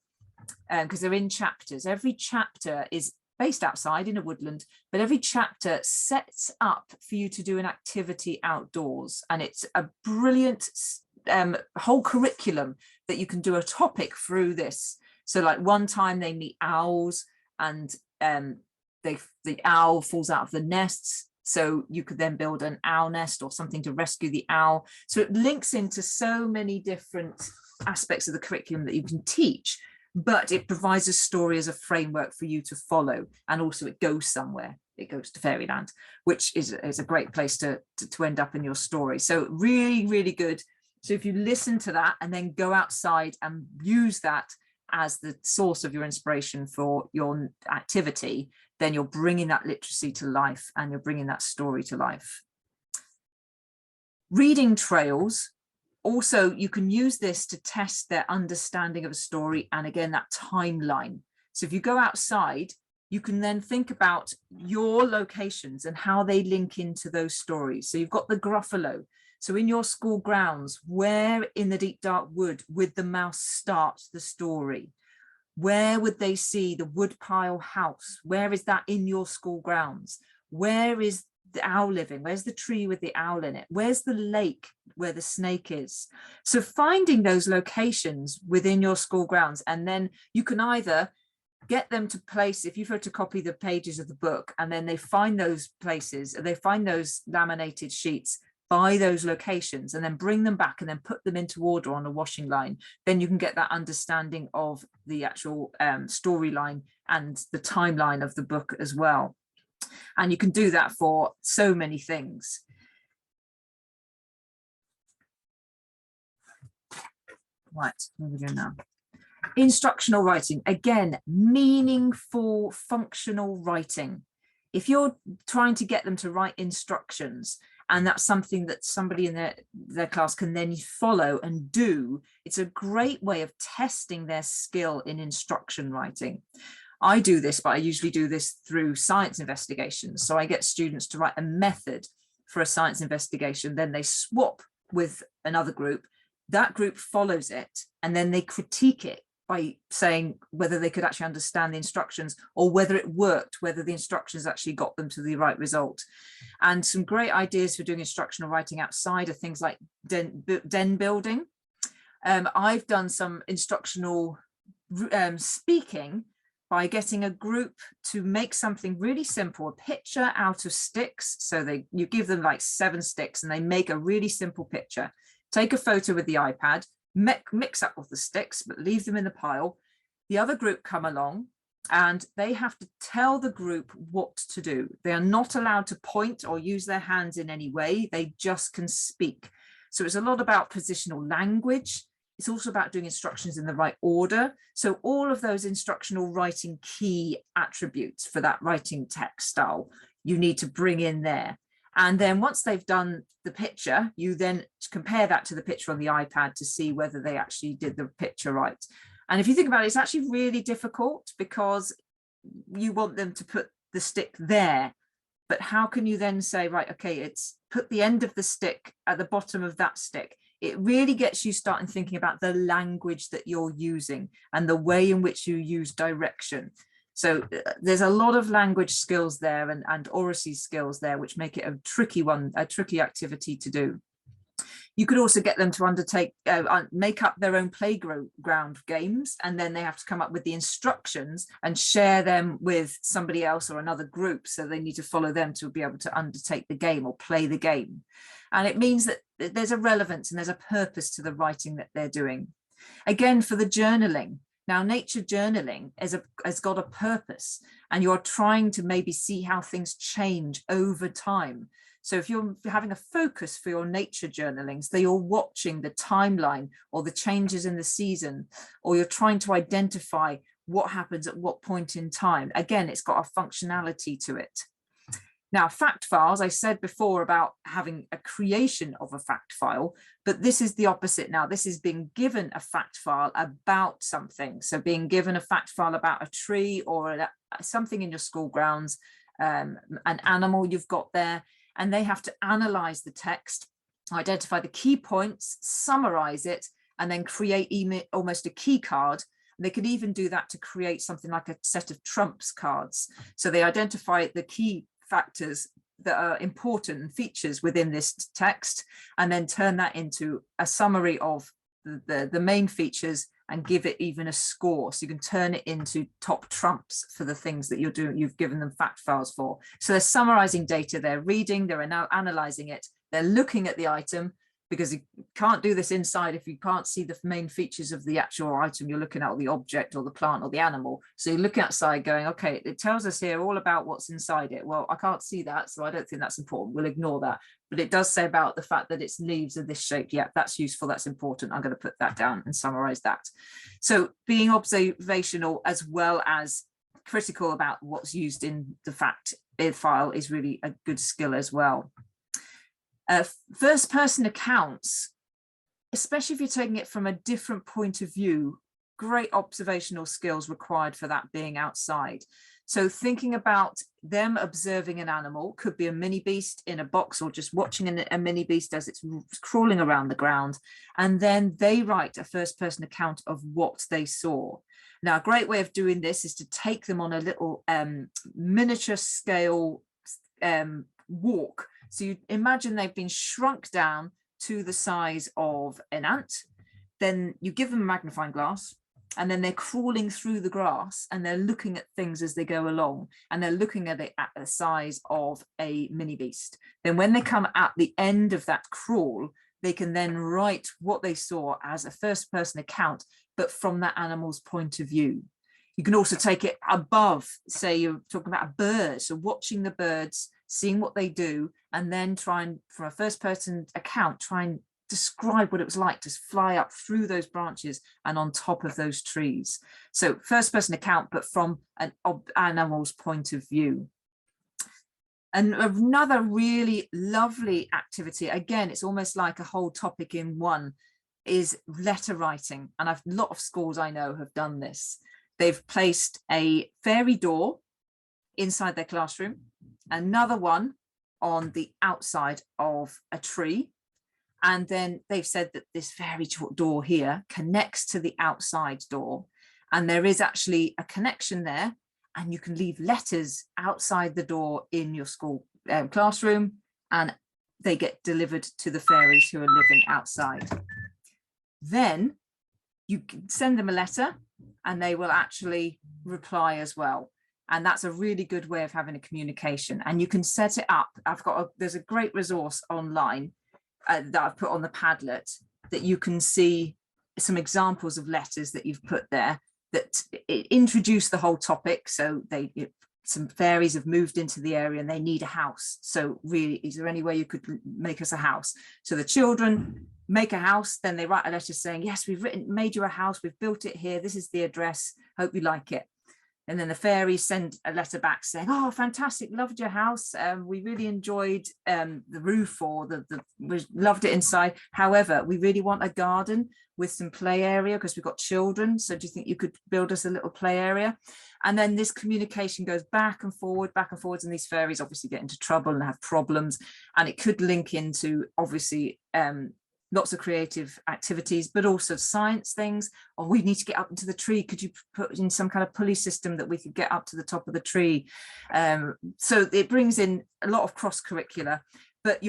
because they're in chapters, every chapter is based outside in a woodland, but every chapter sets up for you to do an activity outdoors. And it's a brilliant whole curriculum that you can do a topic through this. So like one time they meet owls and the owl falls out of the nests. So you could then build an owl nest or something to rescue the owl. So it links into so many different aspects of the curriculum that you can teach, but it provides a story as a framework for you to follow. And also it goes somewhere. It goes to Fairyland, which is a great place to end up in your story. So really, really good. So if you listen to that and then go outside and use that as the source of your inspiration for your activity, then you're bringing that literacy to life and you're bringing that story to life. Reading trails. Also, you can use this to test their understanding of a story and again, that timeline. So if you go outside, you can then think about your locations and how they link into those stories. So you've got the Gruffalo. So in your school grounds, where in the deep dark wood would the mouse start the story? Where would they see the woodpile house? Where is that in your school grounds? Where is the owl living? Where's the tree with the owl in it? Where's the lake where the snake is? So finding those locations within your school grounds, and then you can either get them to place, if you photocopy the pages of the book and then they find those places, they find those laminated sheets by those locations and then bring them back and then put them into order on a washing line, then you can get that understanding of the actual storyline and the timeline of the book as well. And you can do that for so many things. Right, where are we going now? Instructional writing, again, meaningful, functional writing. If you're trying to get them to write instructions, and that's something that somebody in their class can then follow and do, it's a great way of testing their skill in instruction writing. I do this, but I usually do this through science investigations. So I get students to write a method for a science investigation, then they swap with another group, that group follows it, and then they critique it by saying whether they could actually understand the instructions or whether it worked, whether the instructions actually got them to the right result. And some great ideas for doing instructional writing outside are things like den building. I've done some instructional speaking by getting a group to make something really simple, a picture out of sticks. So you give them like 7 sticks and they make a really simple picture. Take a photo with the iPad, mix up with the sticks, but leave them in the pile. The other group come along and they have to tell the group what to do. They are not allowed to point or use their hands in any way. They just can speak. So it's a lot about positional language. It's also about doing instructions in the right order. So all of those instructional writing key attributes for that writing text style, you need to bring in there. And then once they've done the picture, you then compare that to the picture on the iPad to see whether they actually did the picture right. And if you think about it, it's actually really difficult because you want them to put the stick there. But how can you then say, right, okay, it's put the end of the stick at the bottom of that stick? It really gets you starting thinking about the language that you're using and the way in which you use direction. So there's a lot of language skills there and oracy skills there, which make it a tricky activity to do. You could also get them to undertake, make up their own playground games, and then they have to come up with the instructions and share them with somebody else or another group. So they need to follow them to be able to undertake the game or play the game. And it means that there's a relevance and there's a purpose to the writing that they're doing. Again, for the journaling. Now, nature journaling has got a purpose, and you're trying to maybe see how things change over time. So if you're having a focus for your nature journalings, that you're watching the timeline or the changes in the season, or you're trying to identify what happens at what point in time. Again, it's got a functionality to it. Now, fact files, I said before about having a creation of a fact file, but this is the opposite now. This is being given a fact file about something. So being given a fact file about a tree or something in your school grounds, an animal you've got there, and they have to analyze the text, identify the key points, summarize it, and then create almost a key card. And they could even do that to create something like a set of trumps cards. So they identify the key factors that are important and features within this text, and then turn that into a summary of the main features and give it even a score. So you can turn it into top trumps for the things that you've given them fact files for. So they're summarizing data, they're reading, they're now analyzing it, they're looking at the item, because you can't do this inside if you can't see the main features of the actual item you're looking at, or the object or the plant or the animal. So you're looking outside going, okay, it tells us here all about what's inside it. Well, I can't see that, so I don't think that's important. We'll ignore that. But it does say about the fact that its leaves are this shape. Yeah, that's useful, that's important. I'm going to put that down and summarize that. So being observational as well as critical about what's used in the fact file is really a good skill as well. First person accounts, especially if you're taking it from a different point of view, great observational skills required for that being outside. So thinking about them observing an animal, could be a mini beast in a box or just watching a mini beast as it's crawling around the ground. And then they write a first person account of what they saw. Now, a great way of doing this is to take them on a little miniature scale walk. So you imagine they've been shrunk down to the size of an ant. Then you give them a magnifying glass, and then they're crawling through the grass and they're looking at things as they go along, and they're looking at it at the size of a mini beast. Then when they come at the end of that crawl, they can then write what they saw as a first person account, but from that animal's point of view. You can also take it above, say you're talking about a bird, so watching the birds, seeing what they do, and then try and, from a first person account, try and describe what it was like to fly up through those branches and on top of those trees. So first person account, but from an animal's point of view. And another really lovely activity, again, it's almost like a whole topic in one, is letter writing. And a lot of schools I know have done this. they've placed a fairy door inside their classroom, another one on the outside of a tree. And then they've said that this fairy door here connects to the outside door. And there is actually a connection there, and you can leave letters outside the door in your school classroom, and they get delivered to the fairies who are living outside. Then you can send them a letter and they will actually reply as well. And that's a really good way of having a communication. And you can set it up. There's a great resource online that I've put on the Padlet that you can see some examples of letters that you've put there that introduce the whole topic. So some fairies have moved into the area and they need a house. So really, is there any way you could make us a house? So the children make a house, then they write a letter saying, yes, we've made you a house, we've built it here, this is the address, hope you like it. And then the fairies send a letter back saying, oh, fantastic, loved your house. We really enjoyed the roof, or we loved it inside. However, we really want a garden with some play area because we've got children. So do you think you could build us a little play area? And then this communication goes back and forwards, and these fairies obviously get into trouble and have problems. And it could link into obviously lots of creative activities, but also science things. Or we need to get up into the tree. Could you put in some kind of pulley system that we could get up to the top of the tree? So it brings in a lot of cross-curricular, but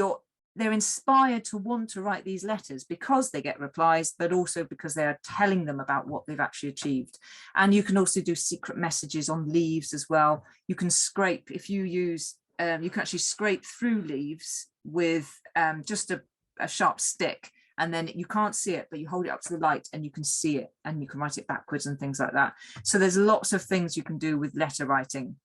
they're inspired to want to write these letters because they get replies, but also because they are telling them about what they've actually achieved. And you can also do secret messages on leaves as well. You can scrape, if you use, you can actually scrape through leaves with just a sharp stick, and then you can't see it, but you hold it up to the light and you can see it, and you can write it backwards and things like that. So there's lots of things you can do with letter writing.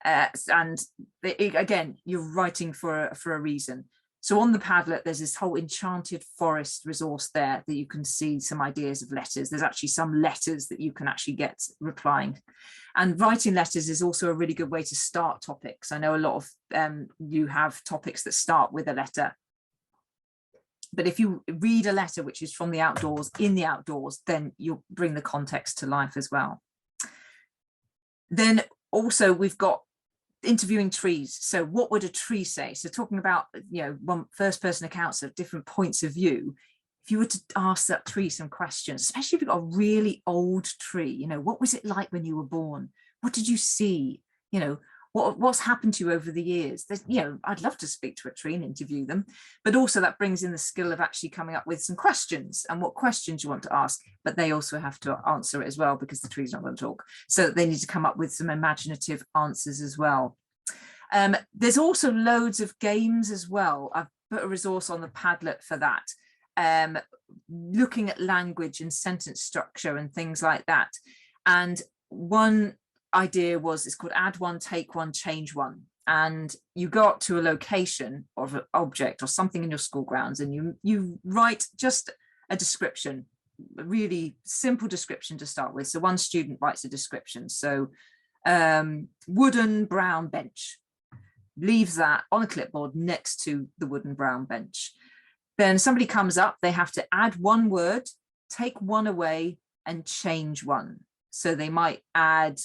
And again, you're writing for a reason. So on the Padlet, there's this whole enchanted forest resource there that you can see some ideas of letters. There's actually some letters that you can actually get replying. And writing letters is also a really good way to start topics. I know a lot of you have topics that start with a letter. But if you read a letter which is from the outdoors, in the outdoors, then you'll bring the context to life as well. Then also we've got interviewing trees. So what would a tree say? So talking about, first person accounts of different points of view. If you were to ask that tree some questions, especially if you've got a really old tree, what was it like when you were born? What did you see? What's happened to you over the years? I'd love to speak to a tree and interview them, but also that brings in the skill of actually coming up with some questions and what questions you want to ask, but they also have to answer it as well because the tree's not going to talk. So they need to come up with some imaginative answers as well. There's also loads of games as well. I've put a resource on the Padlet for that, looking at language and sentence structure and things like that. And one idea it's called add one, take one, change one. And you go up to a location of an object or something in your school grounds, and you write just a description, a really simple description to start with. So one student writes a description. So wooden brown bench, leaves that on a clipboard next to the wooden brown bench. Then somebody comes up, they have to add one word, take one away, and change one. So they might add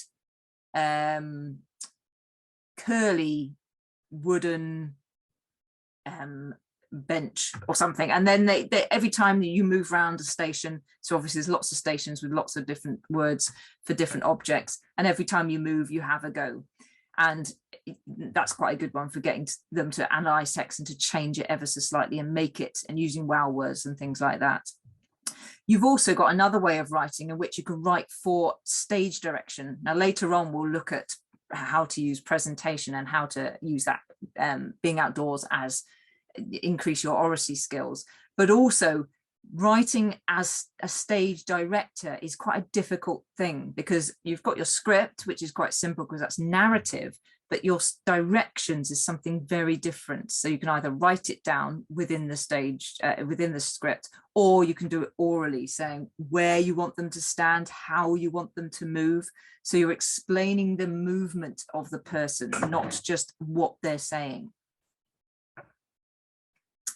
curly wooden bench or something, and then they every time you move around a station, so obviously there's lots of stations with lots of different words for different objects, and every time you move you have a go. And that's quite a good one for getting them to analyze text and to change it ever so slightly and make it, and using wow words and things like that. You've also got another way of writing in which you can write for stage direction. Now, later on, we'll look at how to use presentation and how to use that being outdoors as increase your oracy skills. But also writing as a stage director is quite a difficult thing because you've got your script, which is quite simple because that's narrative, but your directions is something very different. So you can either write it down within the stage, within the script, or you can do it orally, saying where you want them to stand, how you want them to move. So you're explaining the movement of the person, not just what they're saying.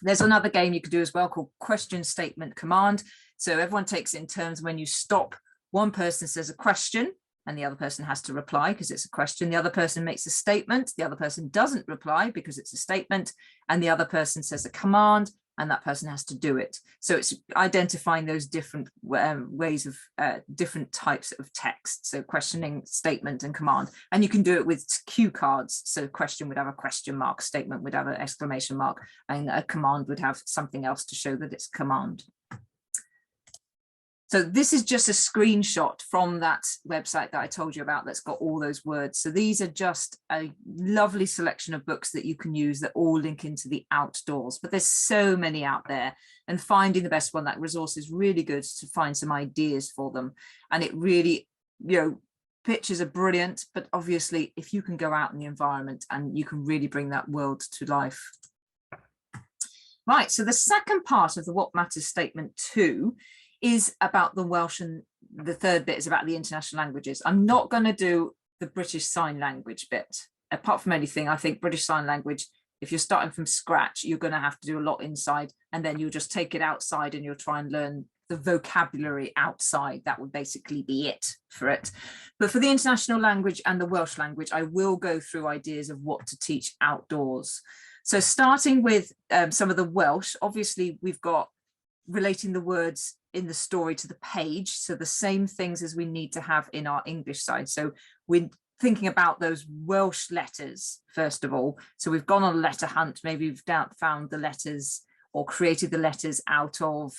There's another game you could do as well called question, statement, command. So everyone takes it in turns. When you stop one person says a question and the other person has to reply because it's a question. The other person makes a statement. The other person doesn't reply because it's a statement. And the other person says a command and that person has to do it. So it's identifying those different ways of different types of text. So questioning, statement and command. And you can do it with cue cards. So question would have a question mark, statement would have an exclamation mark, and a command would have something else to show that it's command. So this is just a screenshot from that website that I told you about that's got all those words. So these are just a lovely selection of books that you can use that all link into the outdoors, but there's so many out there, and finding the best one, that resource is really good to find some ideas for them. And it really, you know, pictures are brilliant, but obviously if you can go out in the environment and you can really bring that world to life. Right, so the second part of the What Matters Statement 2 is about the Welsh, and the third bit is about the international languages. I'm not going to do the British Sign Language bit. Apart from anything, I think British Sign Language, if you're starting from scratch, you're going to have to do a lot inside, and then you'll just take it outside and you'll try and learn the vocabulary outside. That would basically be it for it. But for the international language and the Welsh language, I will go through ideas of what to teach outdoors. So starting with some of the Welsh, obviously we've got relating the words in the story to the page. So the same things as we need to have in our English side. So we're thinking about those Welsh letters, first of all. So we've gone on a letter hunt. Maybe we've found the letters or created the letters out of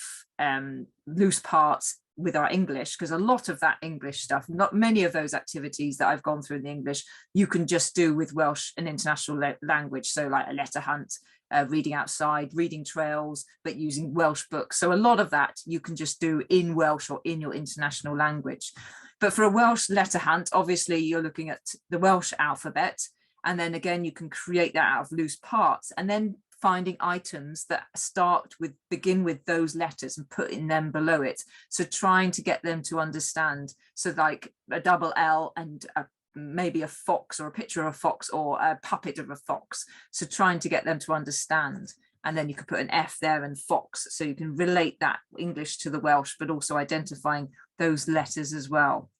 loose parts with our English, because a lot of that English stuff, not many of those activities that I've gone through in the English, you can just do with Welsh and international language. So like a letter hunt, reading outside, reading trails, but using Welsh books. So a lot of that you can just do in Welsh or in your international language. But for a Welsh letter hunt, obviously you're looking at the Welsh alphabet. And then again, you can create that out of loose parts, and then finding items that begin with those letters and putting them below it. So trying to get them to understand. So like a double L and maybe a fox, or a picture of a fox, or a puppet of a fox. So trying to get them to understand. And then you could put an F there and fox. So you can relate that English to the Welsh, but also identifying those letters as well.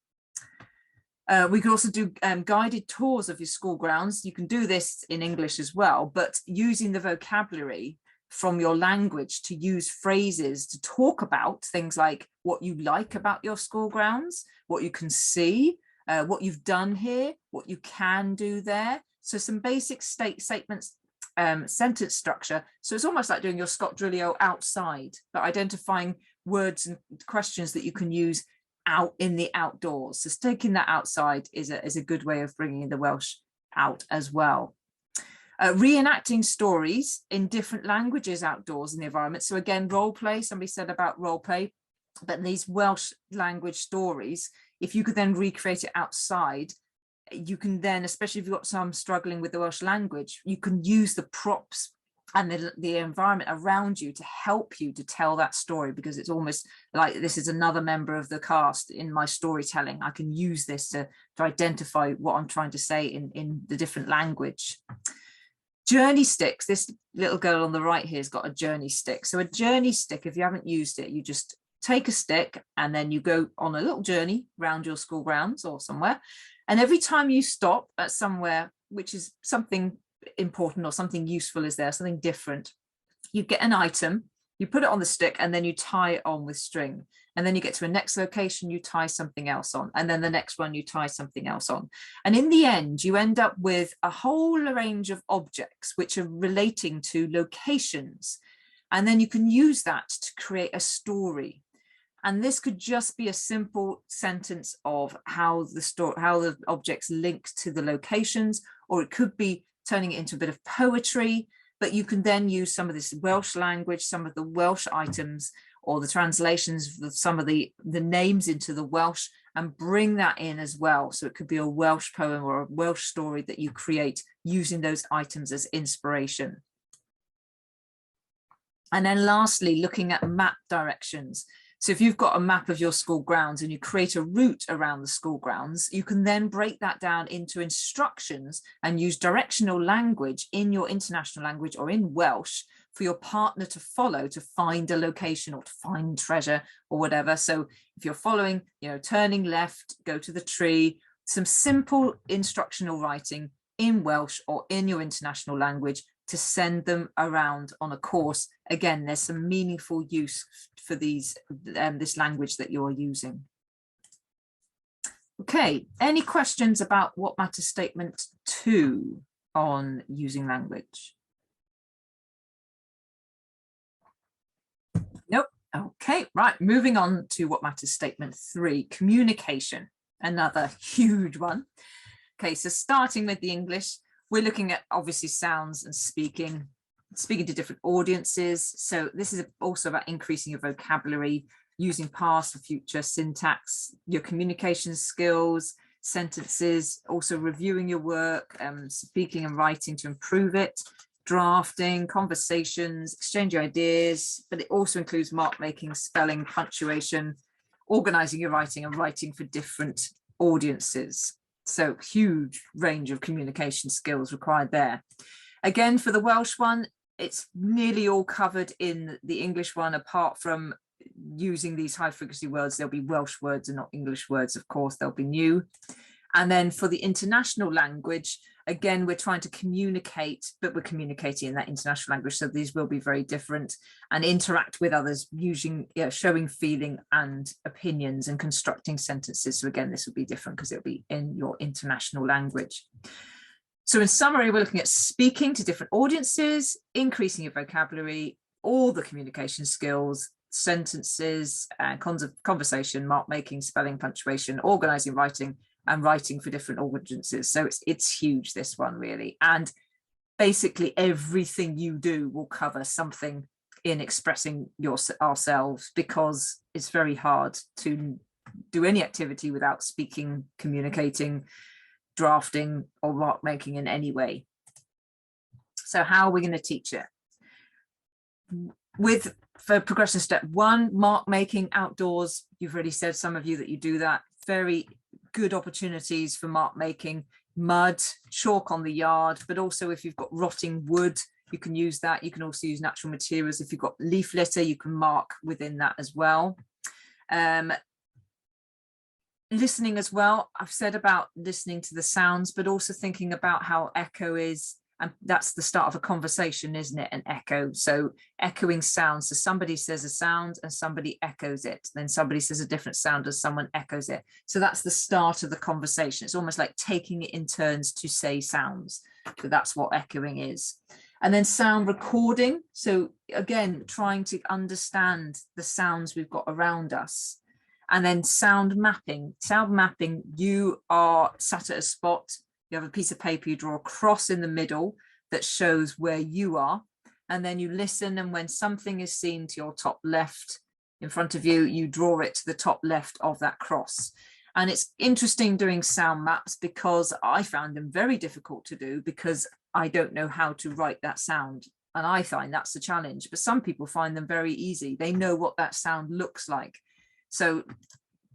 We could also do guided tours of your school grounds. You can do this in English as well, but using the vocabulary from your language to use phrases to talk about things like what you like about your school grounds, what you can see, what you've done here, what you can do there. So some basic statements, sentence structure. So it's almost like doing your Scott Drillio outside, but identifying words and questions that you can use out in the outdoors. So taking that outside is a good way of bringing the Welsh out as well. Reenacting stories in different languages outdoors in the environment. So again, role play, somebody said about role play, but these Welsh language stories, if you could then recreate it outside, you can then, especially if you've got some struggling with the Welsh language, you can use the props and the environment around you to help you to tell that story, because it's almost like this is another member of the cast in my storytelling. I can use this to identify what I'm trying to say in the different language. Journey sticks. This little girl on the right here has got a journey stick. So a journey stick, if you haven't used it, you just take a stick and then you go on a little journey around your school grounds or somewhere. And every time you stop at somewhere, which is something important or something useful is there, something different, you get an item, you put it on the stick, and then you tie it on with string. And then you get to a next location, you tie something else on, and then the next one you tie something else on. And in the end, you end up with a whole range of objects which are relating to locations. And then you can use that to create a story. And this could just be a simple sentence of how the objects link to the locations, or it could be turning it into a bit of poetry. But you can then use some of this Welsh language, some of the Welsh items, or the translations of some of the names into the Welsh, and bring that in as well. So it could be a Welsh poem or a Welsh story that you create using those items as inspiration. And then lastly, looking at map directions. So if you've got a map of your school grounds and you create a route around the school grounds, you can then break that down into instructions and use directional language in your international language or in Welsh for your partner to follow, to find a location or to find treasure or whatever. So if you're following, turning left, go to the tree, some simple instructional writing in Welsh or in your international language to send them around on a course. Again, there's some meaningful use for this language that you're using. Okay, any questions about what matters statement 2 on using language? Nope. Okay, right, moving on to what matters statement 3, communication, another huge one. Okay, so starting with the English, we're looking at obviously sounds and speaking to different audiences. So this is also about increasing your vocabulary, using past and future syntax, your communication skills, sentences, also reviewing your work, speaking and writing to improve it, drafting, conversations, exchange ideas, but it also includes mark making, spelling, punctuation, organizing your writing and writing for different audiences. So huge range of communication skills required there. Again, for the Welsh one, it's nearly all covered in the English one, apart from using these high frequency words. There'll be Welsh words and not English words, of course, they'll be new. And then for the international language, again, we're trying to communicate, but we're communicating in that international language. So these will be very different and interact with others using, showing feeling and opinions and constructing sentences. So again, this will be different because it'll be in your international language. So in summary, we're looking at speaking to different audiences, increasing your vocabulary, all the communication skills, sentences, conversation, mark making, spelling, punctuation, organizing, writing, and writing for different audiences. So it's huge, this one, really. And basically everything you do will cover something in expressing ourselves, because it's very hard to do any activity without speaking, communicating, drafting, or mark making in any way. So how are we going to teach it? For progression step 1, mark making outdoors. You've already said, some of you, that you do that. Very good opportunities for mark making, mud, chalk on the yard, but also if you've got rotting wood, you can use that. You can also use natural materials. If you've got leaf litter, you can mark within that as well. Listening as well. I've said about listening to the sounds, but also thinking about how echo is, and that's the start of a conversation, isn't it? An echo. So echoing sounds. So somebody says a sound and somebody echoes it. Then somebody says a different sound and someone echoes it. So that's the start of the conversation. It's almost like taking it in turns to say sounds. So that's what echoing is. And then sound recording. So again, trying to understand the sounds we've got around us. And then sound mapping. Sound mapping, you are sat at a spot, you have a piece of paper, you draw a cross in the middle that shows where you are, and then you listen, and when something is seen to your top left in front of you, you draw it to the top left of that cross. And it's interesting doing sound maps, because I found them very difficult to do because I don't know how to write that sound, and I find that's the challenge. But some people find them very easy. They know what that sound looks like. So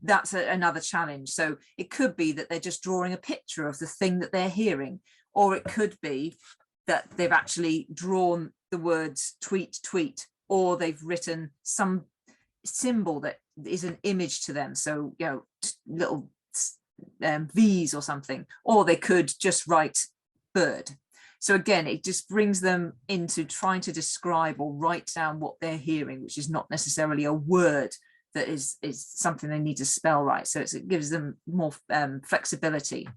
that's another challenge. So it could be that they're just drawing a picture of the thing that they're hearing, or it could be that they've actually drawn the words tweet, tweet, or they've written some symbol that is an image to them. So, little V's or something, or they could just write bird. So again, it just brings them into trying to describe or write down what they're hearing, which is not necessarily a word that is something they need to spell right. So it gives them more flexibility.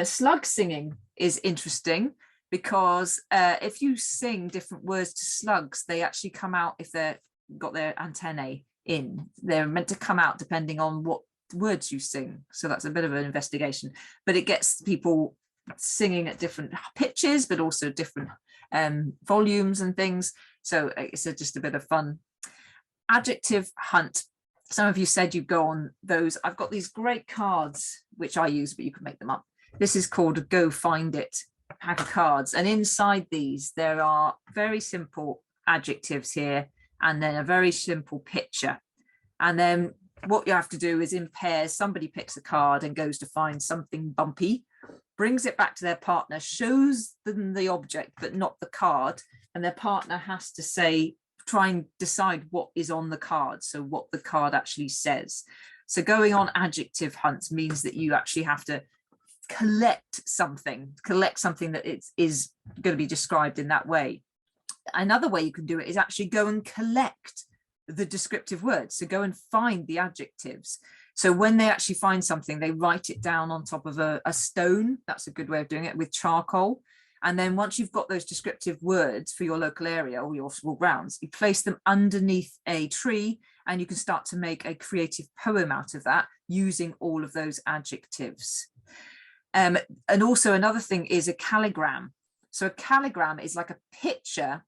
Slug singing is interesting, because if you sing different words to slugs, they actually come out, if they've got their antennae in, they're meant to come out depending on what words you sing. So that's a bit of an investigation, but it gets people singing at different pitches, but also different volumes and things. So it's just a bit of fun. Adjective hunt. Some of you said you go on those. I've got these great cards, which I use, but you can make them up. This is called a Go Find It pack of cards. And inside these, there are very simple adjectives here, and then a very simple picture. And then what you have to do is in pairs, somebody picks a card and goes to find something bumpy, brings it back to their partner, shows them the object, but not the card. and their partner has to say, try and decide what is on the card, so what the card actually says. So going on adjective hunts means that you actually have to collect something that is going to be described in that way. Another way you can do it is actually go and collect the descriptive words. So go and find the adjectives. So when they actually find something, they write it down on top of a stone. That's a good way of doing it, with charcoal. And then once you've got those descriptive words for your local area or your small grounds, you place them underneath a tree, and you can start to make a creative poem out of that using all of those adjectives. And also another thing is a calligram. So a calligram is like a picture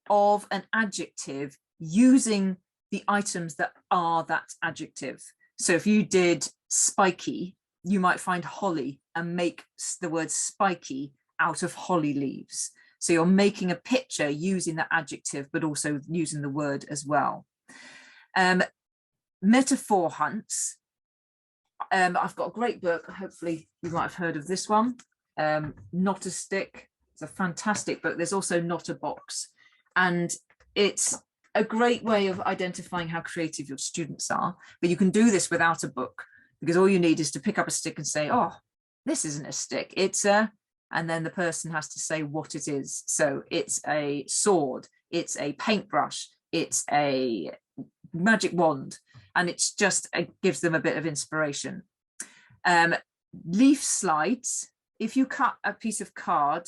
of an adjective using the items that are that adjective. So if you did spiky, you might find holly and make the word spiky out of holly leaves. So you're making a picture using the adjective, but also using the word as well. Metaphor hunts. I've got a great book. Hopefully you might have heard of this one. Not a Stick. It's a fantastic book. There's also Not a Box. And it's a great way of identifying how creative your students are. But you can do this without a book, because all you need is to pick up a stick and say, oh, this isn't a stick, it's a, and then the person has to say what it is. So it's a sword, it's a paintbrush, it's a magic wand, and it's just, it gives them a bit of inspiration. Leaf slides. If you cut a piece of card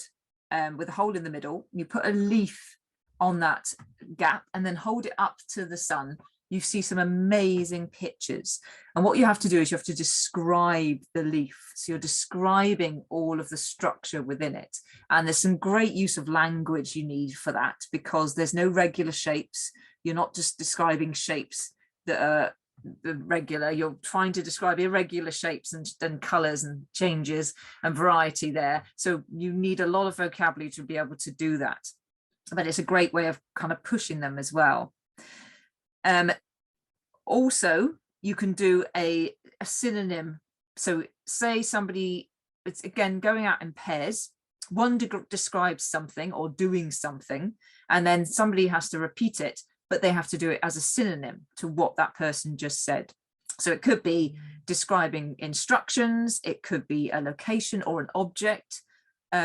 with a hole in the middle, you put a leaf on that gap and then hold it up to the sun, you see some amazing pictures. And what you have to do is you have to describe the leaf. So you're describing all of the structure within it. And there's some great use of language you need for that, because there's no regular shapes. You're not just describing shapes that are regular, you're trying to describe irregular shapes and colors and changes and variety there. So you need a lot of vocabulary to be able to do that. But it's a great way of kind of pushing them as well. Also, you can do a synonym. So say somebody, it's again going out in pairs, one describes something or doing something, and then somebody has to repeat it, but they have to do it as a synonym to what that person just said. So it could be describing instructions, it could be a location or an object.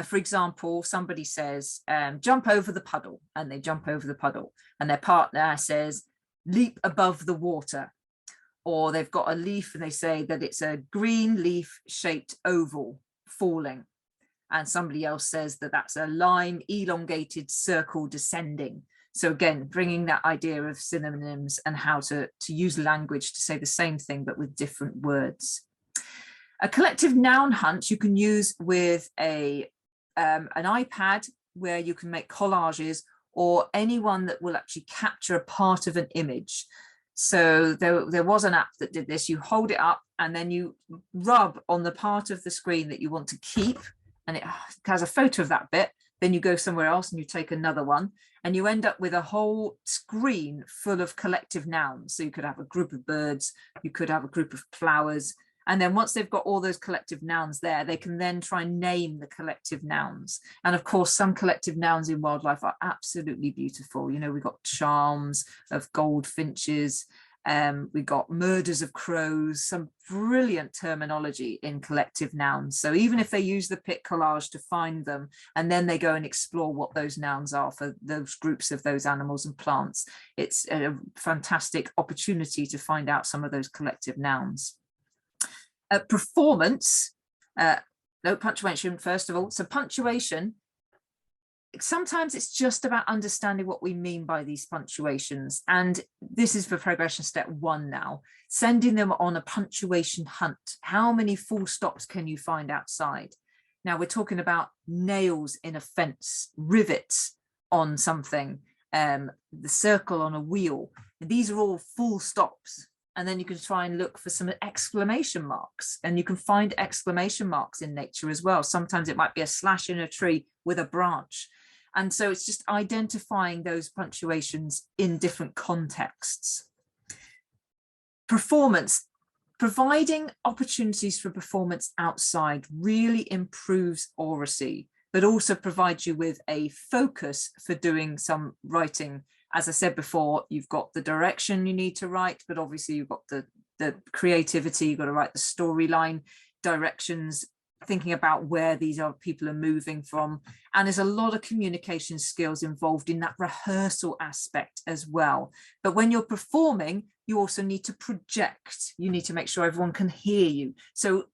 For example, somebody says, jump over the puddle, and they jump over the puddle, and their partner says, leap above the water. Or they've got a leaf and they say that it's a green leaf shaped oval falling. And somebody else says that that's a line elongated circle descending. So again, bringing that idea of synonyms and how to use language to say the same thing, but with different words. A collective noun hunt you can use with an iPad, where you can make collages, or anyone that will actually capture a part of an image. So there was an app that did this. You hold it up and then you rub on the part of the screen that you want to keep, and it has a photo of that bit. Then you go somewhere else and you take another one, and you end up with a whole screen full of collective nouns. So you could have a group of birds, you could have a group of flowers. And then once they've got all those collective nouns there, they can then try and name the collective nouns. And of course, some collective nouns in wildlife are absolutely beautiful. You know, we've got charms of goldfinches, we've got murders of crows, some brilliant terminology in collective nouns. So even if they use the pit collage to find them, and then they go and explore what those nouns are for those groups of those animals and plants, it's a fantastic opportunity to find out some of those collective nouns. Performance, no punctuation first of all. So punctuation, sometimes it's just about understanding what we mean by these punctuations. And this is for progression step 1 now, sending them on a punctuation hunt. How many full stops can you find outside? Now we're talking about nails in a fence, rivets on something, the circle on a wheel. These are all full stops. And then you can try and look for some exclamation marks, and you can find exclamation marks in nature as well. Sometimes it might be a slash in a tree with a branch. And so it's just identifying those punctuations in different contexts. Performance, providing opportunities for performance outside really improves oracy. but also provides you with a focus for doing some writing. As I said before, you've got the direction you need to write, but obviously you've got the creativity, you've got to write the storyline directions, thinking about where these people are moving from. And there's a lot of communication skills involved in that rehearsal aspect as well. But when you're performing, you also need to project. You need to make sure everyone can hear you. So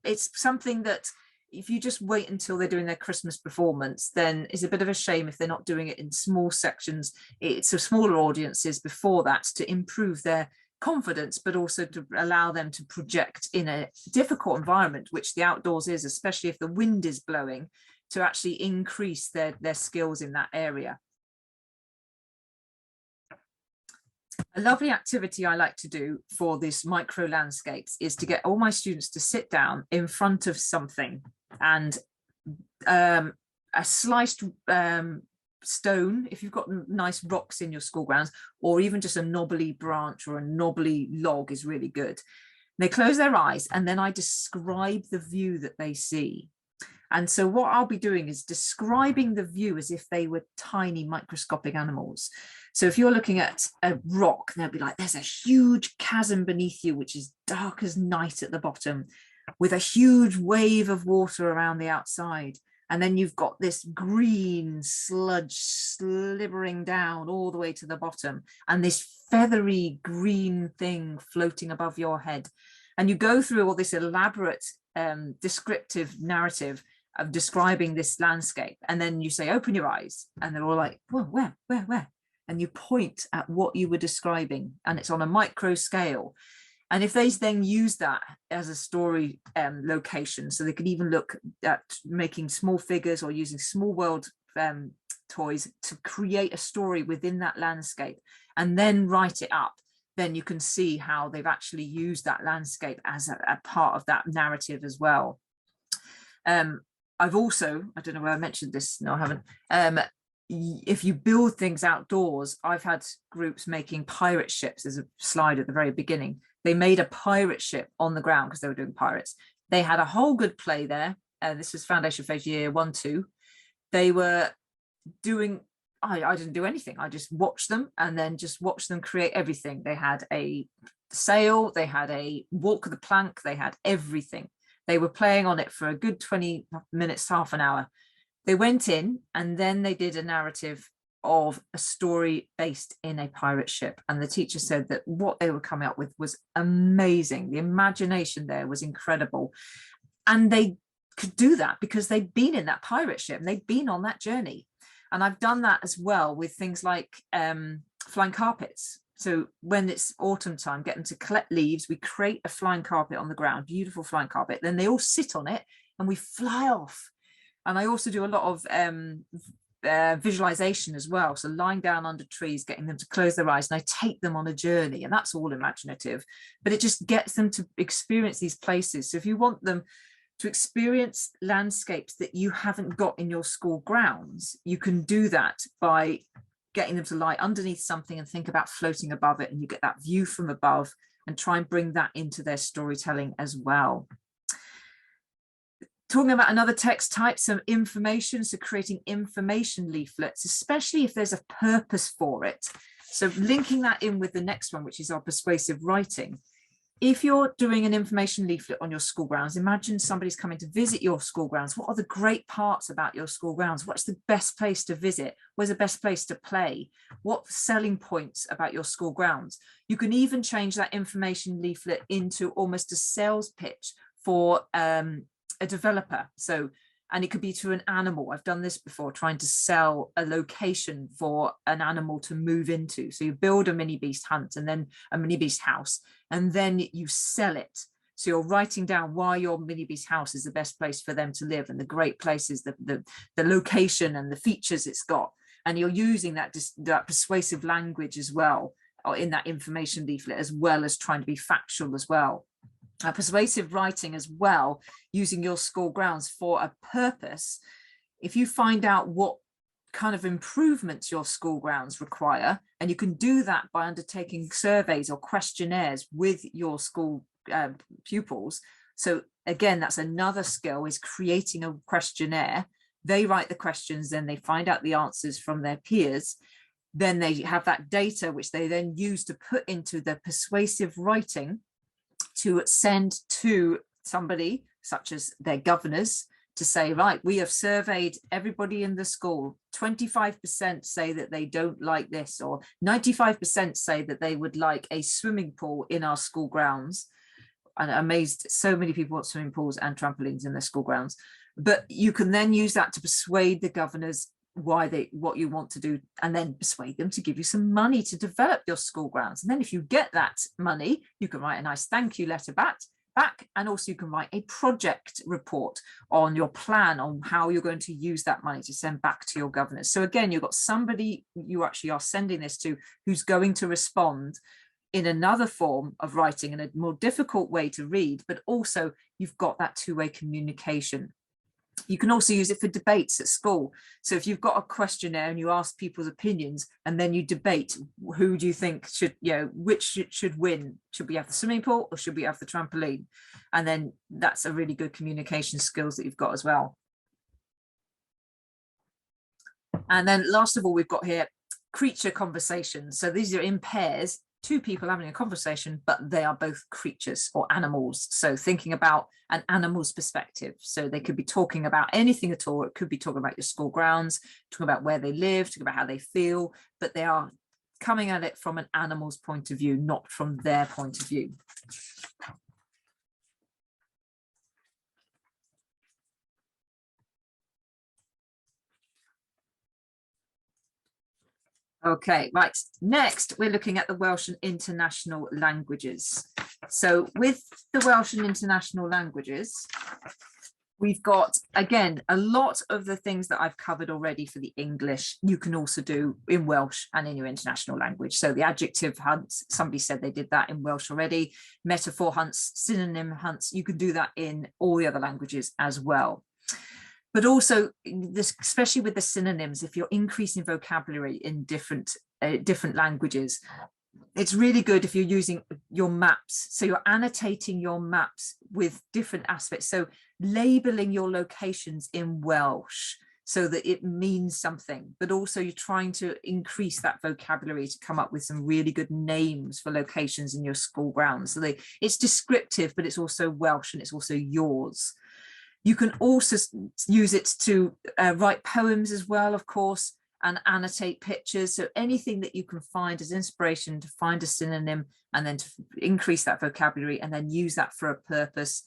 it's something that if you just wait until they're doing their Christmas performance, then it's a bit of a shame if they're not doing it in small sections. It's a smaller audiences before that to improve their confidence, but also to allow them to project in a difficult environment, which the outdoors is, especially if the wind is blowing, to actually increase their skills in that area. A lovely activity I like to do for this micro landscapes is to get all my students to sit down in front of something, and a sliced stone, if you've got nice rocks in your school grounds, or even just a knobbly branch or a knobbly log is really good. They close their eyes and then I describe the view that they see. And so what I'll be doing is describing the view as if they were tiny microscopic animals. So if you're looking at a rock, they'll be like, there's a huge chasm beneath you, which is dark as night at the bottom, with a huge wave of water around the outside. And then you've got this green sludge slithering down all the way to the bottom, and this feathery green thing floating above your head. And you go through all this elaborate descriptive narrative of describing this landscape. And then you say, open your eyes. And they're all like, well, where? And you point at what you were describing, and it's on a micro scale. And if they then use that as a story location, so they could even look at making small figures or using small world toys to create a story within that landscape and then write it up, then you can see how they've actually used that landscape as a part of that narrative as well. I've also, I don't know where I mentioned this, no, I haven't. If you build things outdoors, I've had groups making pirate ships. There's a slide at the very beginning. They made a pirate ship on the ground because they were doing pirates. They had a whole good play there. This was foundation phase year 1, 2. They were doing, I didn't do anything. I just watched them and then just watched them create everything. They had a sail, they had a walk of the plank, they had everything. They were playing on it for a good 20 minutes, half an hour. They went in and then they did a narrative of a story based in a pirate ship. And the teacher said that what they were coming up with was amazing. The imagination there was incredible. And they could do that because they'd been in that pirate ship and they'd been on that journey. And I've done that as well with things like flying carpets. So when it's autumn time, get them to collect leaves. We create a flying carpet on the ground, beautiful flying carpet. Then they all sit on it and we fly off. And I also do a lot of visualization as well. So lying down under trees, getting them to close their eyes, and I take them on a journey, and that's all imaginative, but it just gets them to experience these places. So if you want them to experience landscapes that you haven't got in your school grounds, you can do that by getting them to lie underneath something and think about floating above it, and you get that view from above and try and bring that into their storytelling as well. Talking about another text type, some information, so creating information leaflets, especially if there's a purpose for it. So linking that in with the next one, which is our persuasive writing. If you're doing an information leaflet on your school grounds, imagine somebody's coming to visit your school grounds. What are the great parts about your school grounds? What's the best place to visit? Where's the best place to play? What selling points about your school grounds? You can even change that information leaflet into almost a sales pitch for a developer. So, and it could be to an animal. I've done this before, trying to sell a location for an animal to move into. So you build a mini beast hunt and then a mini beast house, and then you sell it. So you're writing down why your mini beast house is the best place for them to live and the great places, the location and the features it's got. And you're using that persuasive language as well, or in that information leaflet, as well as trying to be factual as well. Persuasive writing as well, using your school grounds for a purpose. If you find out what kind of improvements your school grounds require, and you can do that by undertaking surveys or questionnaires with your school pupils. So again, that's another skill, is creating a questionnaire They write the questions, then they find out the answers from their peers. Then they have that data, which they then use to put into the persuasive writing to send to somebody, such as their governors, to say, right, we have surveyed everybody in the school. 25% say that they don't like this, or 95% say that they would like a swimming pool in our school grounds. And amazed, so many people want swimming pools and trampolines in their school grounds. But you can then use that to persuade the governors what you want to do, and then persuade them to give you some money to develop your school grounds. And then if you get that money, you can write a nice thank you letter back, and also you can write a project report on your plan on how you're going to use that money to send back to your governors. So again, you've got somebody you actually are sending this to who's going to respond in another form of writing, in a more difficult way to read, but also you've got that two-way communication. You can also use it for debates at school. So if you've got a questionnaire and you ask people's opinions, and then you debate, who do you think should, which should win? Should we have the swimming pool or should we have the trampoline? And then that's a really good communication skills that you've got as well. And then last of all, we've got here creature conversations. So these are in pairs, two people having a conversation, but they are both creatures or animals. So thinking about an animal's perspective. So they could be talking about anything at all. It could be talking about your school grounds, talking about where they live, talking about how they feel, but they are coming at it from an animal's point of view, not from their point of view. Okay, right. Next, we're looking at the Welsh and international languages. So with the Welsh and international languages, we've got, again, a lot of the things that I've covered already for the English, you can also do in Welsh and in your international language. So the adjective hunts, somebody said they did that in Welsh already. Metaphor hunts, synonym hunts, you can do that in all the other languages as well. But also, this, especially with the synonyms, if you're increasing vocabulary in different languages, it's really good if you're using your maps. So you're annotating your maps with different aspects. So labeling your locations in Welsh so that it means something, but also you're trying to increase that vocabulary to come up with some really good names for locations in your school grounds. So it's descriptive, but it's also Welsh and it's also yours. You can also use it to write poems as well, of course, and annotate pictures. So anything that you can find as inspiration to find a synonym and then to increase that vocabulary and then use that for a purpose.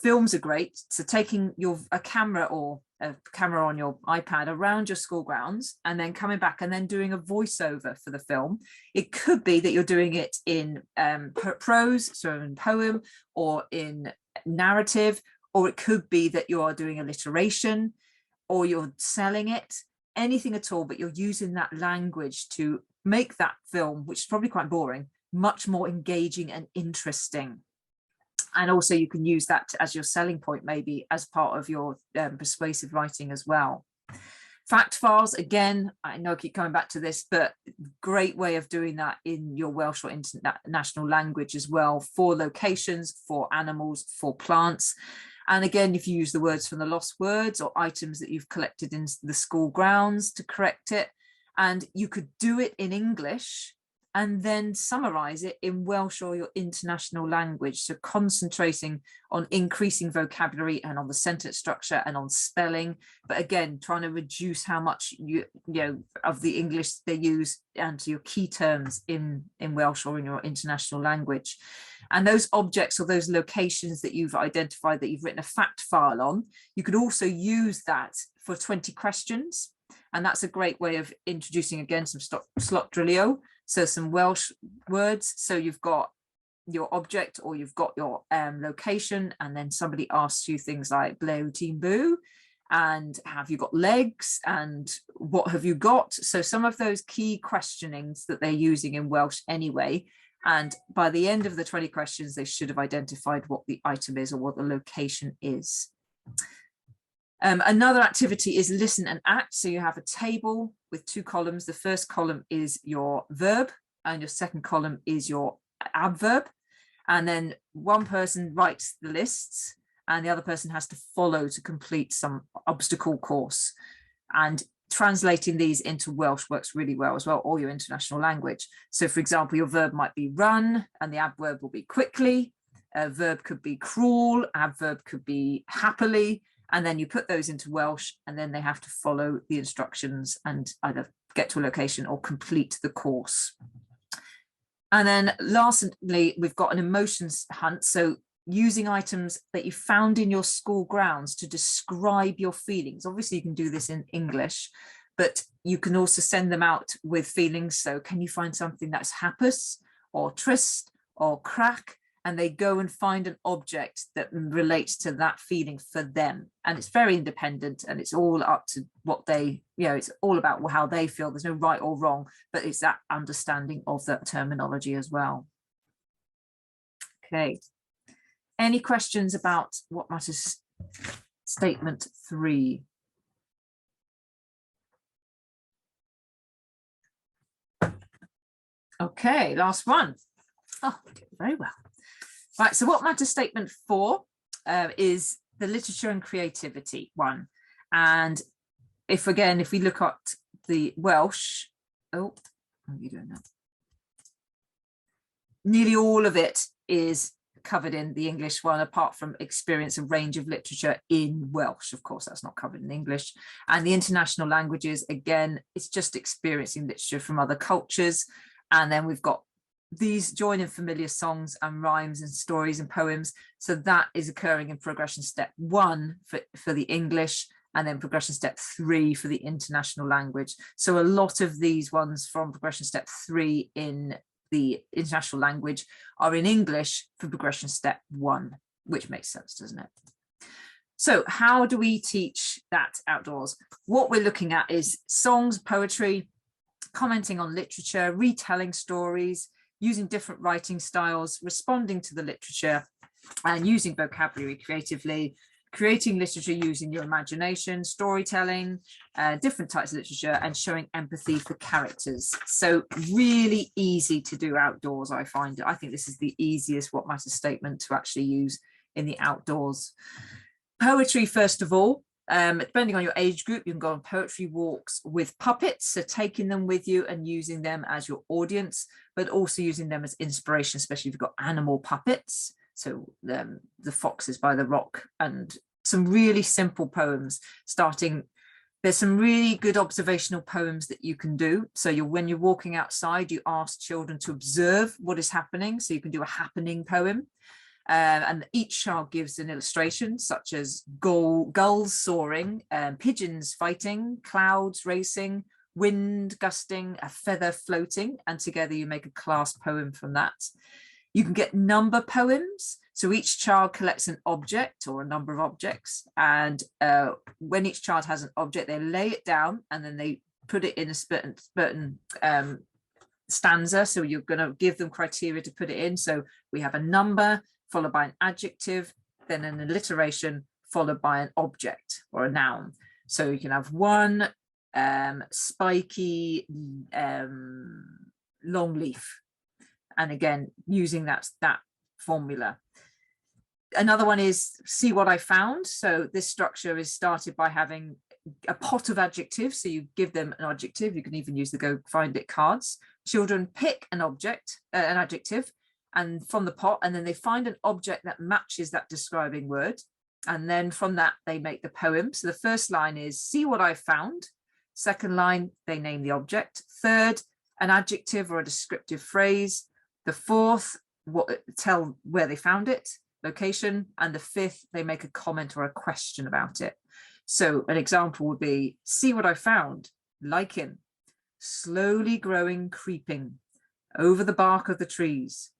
Films are great. So taking a camera or a camera on your iPad around your school grounds and then coming back and then doing a voiceover for the film. It could be that you're doing it in prose, so in poem, or in narrative, or it could be that you are doing alliteration or you're selling it, anything at all, but you're using that language to make that film, which is probably quite boring, much more engaging and interesting. And also you can use that as your selling point, maybe as part of your persuasive writing as well. Fact files, again, I know I keep coming back to this, but great way of doing that in your Welsh or international language as well, for locations, for animals, for plants. And again, if you use the words from the lost words or items that you've collected in the school grounds to correct it, and you could do it in English and then summarize it in Welsh or your international language. So concentrating on increasing vocabulary and on the sentence structure and on spelling, but again, trying to reduce how much you know of the English they use and your key terms in Welsh or in your international language. And those objects or those locations that you've identified that you've written a fact file on, you could also use that for 20 questions. And that's a great way of introducing, again, some slot drillio. So some Welsh words. So you've got your object or you've got your location, and then somebody asks you things like ble wyt ti'n byw, and have you got legs, and what have you got? So some of those key questionings that they're using in Welsh anyway. And by the end of the 20 questions, they should have identified what the item is or what the location is. Another activity is listen and act. So you have a table with two columns. The first column is your verb and your second column is your adverb. And then one person writes the lists and the other person has to follow to complete some obstacle course. And translating these into Welsh works really well as well, or your international language. So for example, your verb might be run and the adverb will be quickly. A verb could be cruel, adverb could be happily, and then you put those into Welsh, and then they have to follow the instructions and either get to a location or complete the course. And then lastly, we've got an emotions hunt. So using items that you found in your school grounds to describe your feelings. Obviously, you can do this in English, but you can also send them out with feelings. So can you find something that's hapus or trist or crack? And they go and find an object that relates to that feeling for them. And it's very independent, and it's all up to what they, it's all about how they feel. There's no right or wrong, but it's that understanding of that terminology as well. Okay. Any questions about what matters statement 3? Okay, last one. Oh, very well. Right, so what matters statement 4 is the literature and creativity one. And if we look at the Welsh, how are you doing that? Nearly all of it is covered in the English one, apart from experience a range of literature in Welsh. Of course, that's not covered in English. And the international languages, again, it's just experiencing literature from other cultures. And then we've got these join in familiar songs and rhymes and stories and poems. So that is occurring in progression step 1 for the English, and then progression step 3 for the international language. So a lot of these ones from progression step 3 in the international language are in English for progression step 1, which makes sense, doesn't it? So how do we teach that outdoors? What we're looking at is songs, poetry, commenting on literature, retelling stories, using different writing styles, responding to the literature, and using vocabulary creatively, creating literature using your imagination, storytelling, different types of literature, and showing empathy for characters. So really easy to do outdoors, I find. I think this is the easiest what matters statement to actually use in the outdoors. Poetry, first of all. Depending on your age group, you can go on poetry walks with puppets, so taking them with you and using them as your audience, but also using them as inspiration, especially if you've got animal puppets. So the foxes by the rock, and some really simple poems starting. There's some really good observational poems that you can do. So when you're walking outside, you ask children to observe what is happening. So you can do a happening poem. And each child gives an illustration, such as gulls soaring, pigeons fighting, clouds racing, wind gusting, a feather floating, and together you make a class poem from that. You can get number poems. So each child collects an object or a number of objects. And when each child has an object, they lay it down and then they put it in a certain stanza. So you're going to give them criteria to put it in. So we have a number, followed by an adjective, then an alliteration, followed by an object or a noun. So you can have one spiky long leaf. And again, using that formula. Another one is see what I found. So this structure is started by having a pot of adjectives. So you give them an adjective. You can even use the go find it cards. Children pick an object, an adjective, and from the pot, and then they find an object that matches that describing word. And then from that, they make the poem. So the first line is see what I found. Second line, they name the object. Third, an adjective or a descriptive phrase. The fourth, tell where they found it, location. And the fifth, they make a comment or a question about it. So an example would be, see what I found, lichen, slowly growing, creeping over the bark of the trees.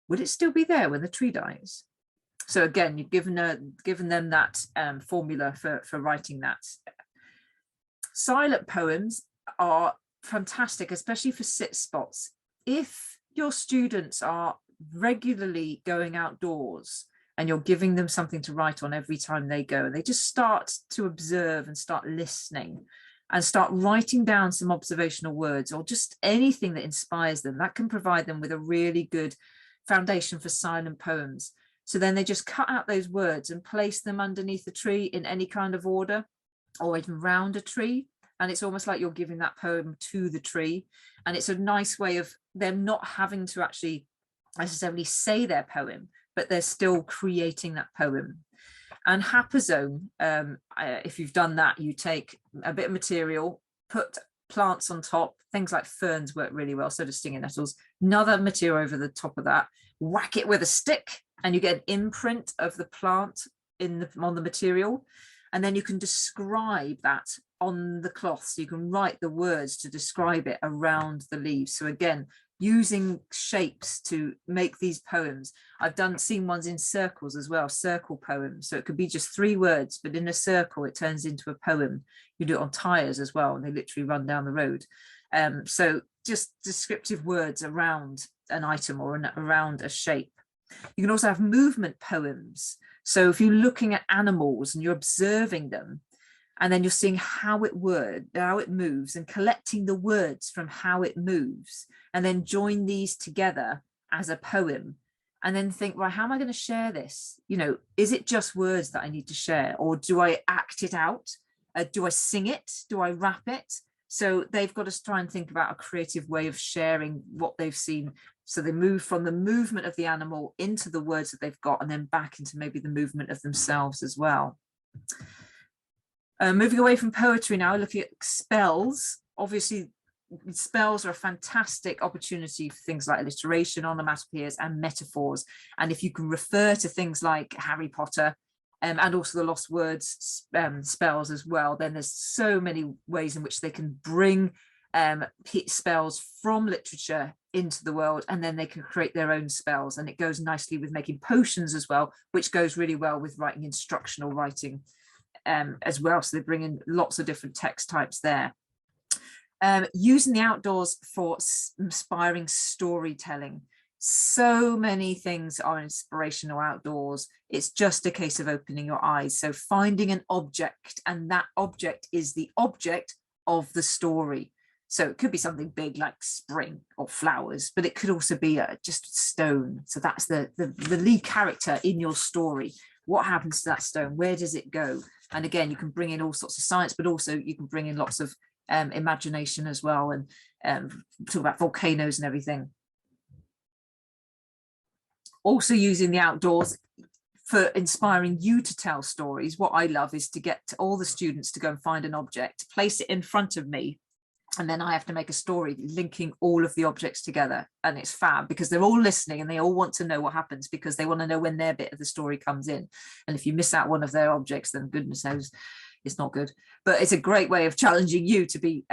Would it still be there when the tree dies? So again, you've given them that formula for writing that. Silent poems are fantastic, especially for sit spots. If your students are regularly going outdoors and you're giving them something to write on every time they go, and they just start to observe and start listening and start writing down some observational words or just anything that inspires them, that can provide them with a really good foundation for silent poems. So then they just cut out those words and place them underneath the tree in any kind of order, or even round a tree. And it's almost like you're giving that poem to the tree. And it's a nice way of them not having to actually necessarily say their poem, but they're still creating that poem. And Haperzone, if you've done that, you take a bit of material, put plants on top, things like ferns work really well, so do stinging nettles, another material over the top of that, whack it with a stick, and you get an imprint of the plant on the material. And then you can describe that on the cloth. So you can write the words to describe it around the leaves. So again, using shapes to make these poems. I've seen ones in circles as well, circle poems. So it could be just 3 words, but in a circle, it turns into a poem. You do it on tires as well, and they literally run down the road. So just descriptive words around an item or around a shape. You can also have movement poems. So if you're looking at animals and you're observing them, and then you're seeing how it moves, and collecting the words from how it moves, and then join these together as a poem, and then think, right, how am I going to share this? You know, is it just words that I need to share, or do I act it out? Do I sing it? Do I rap it? So they've got to try and think about a creative way of sharing what they've seen. So they move from the movement of the animal into the words that they've got, and then back into maybe the movement of themselves as well. Moving away from poetry now, looking at spells. Obviously, spells are a fantastic opportunity for things like alliteration, onomatopoeias, and metaphors. And if you can refer to things like Harry Potter, and also the Lost Words spells as well, then there's so many ways in which they can bring spells from literature into the world, and then they can create their own spells. And it goes nicely with making potions as well, which goes really well with writing instructional writing as well. So they bring in lots of different text types there. Using the outdoors for inspiring storytelling. So many things are inspirational outdoors. It's just a case of opening your eyes. So finding an object, and that object is the object of the story. So it could be something big like spring or flowers, but it could also be just stone. So that's the lead character in your story. What happens to that stone? Where does it go? And again, you can bring in all sorts of science, but also you can bring in lots of imagination as well, and talk about volcanoes and everything. Also using the outdoors for inspiring you to tell stories. What I love is to get all the students to go and find an object, place it in front of me, and then I have to make a story linking all of the objects together. And it's fab because they're all listening and they all want to know what happens, because they want to know when their bit of the story comes in. And if you miss out one of their objects, then goodness knows it's not good. But it's a great way of challenging you to be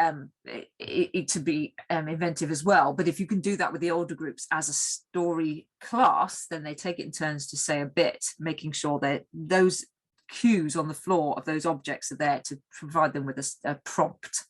inventive as well. But if you can do that with the older groups as a story class, then they take it in turns to say a bit, making sure that those cues on the floor of those objects are there to provide them with a prompt.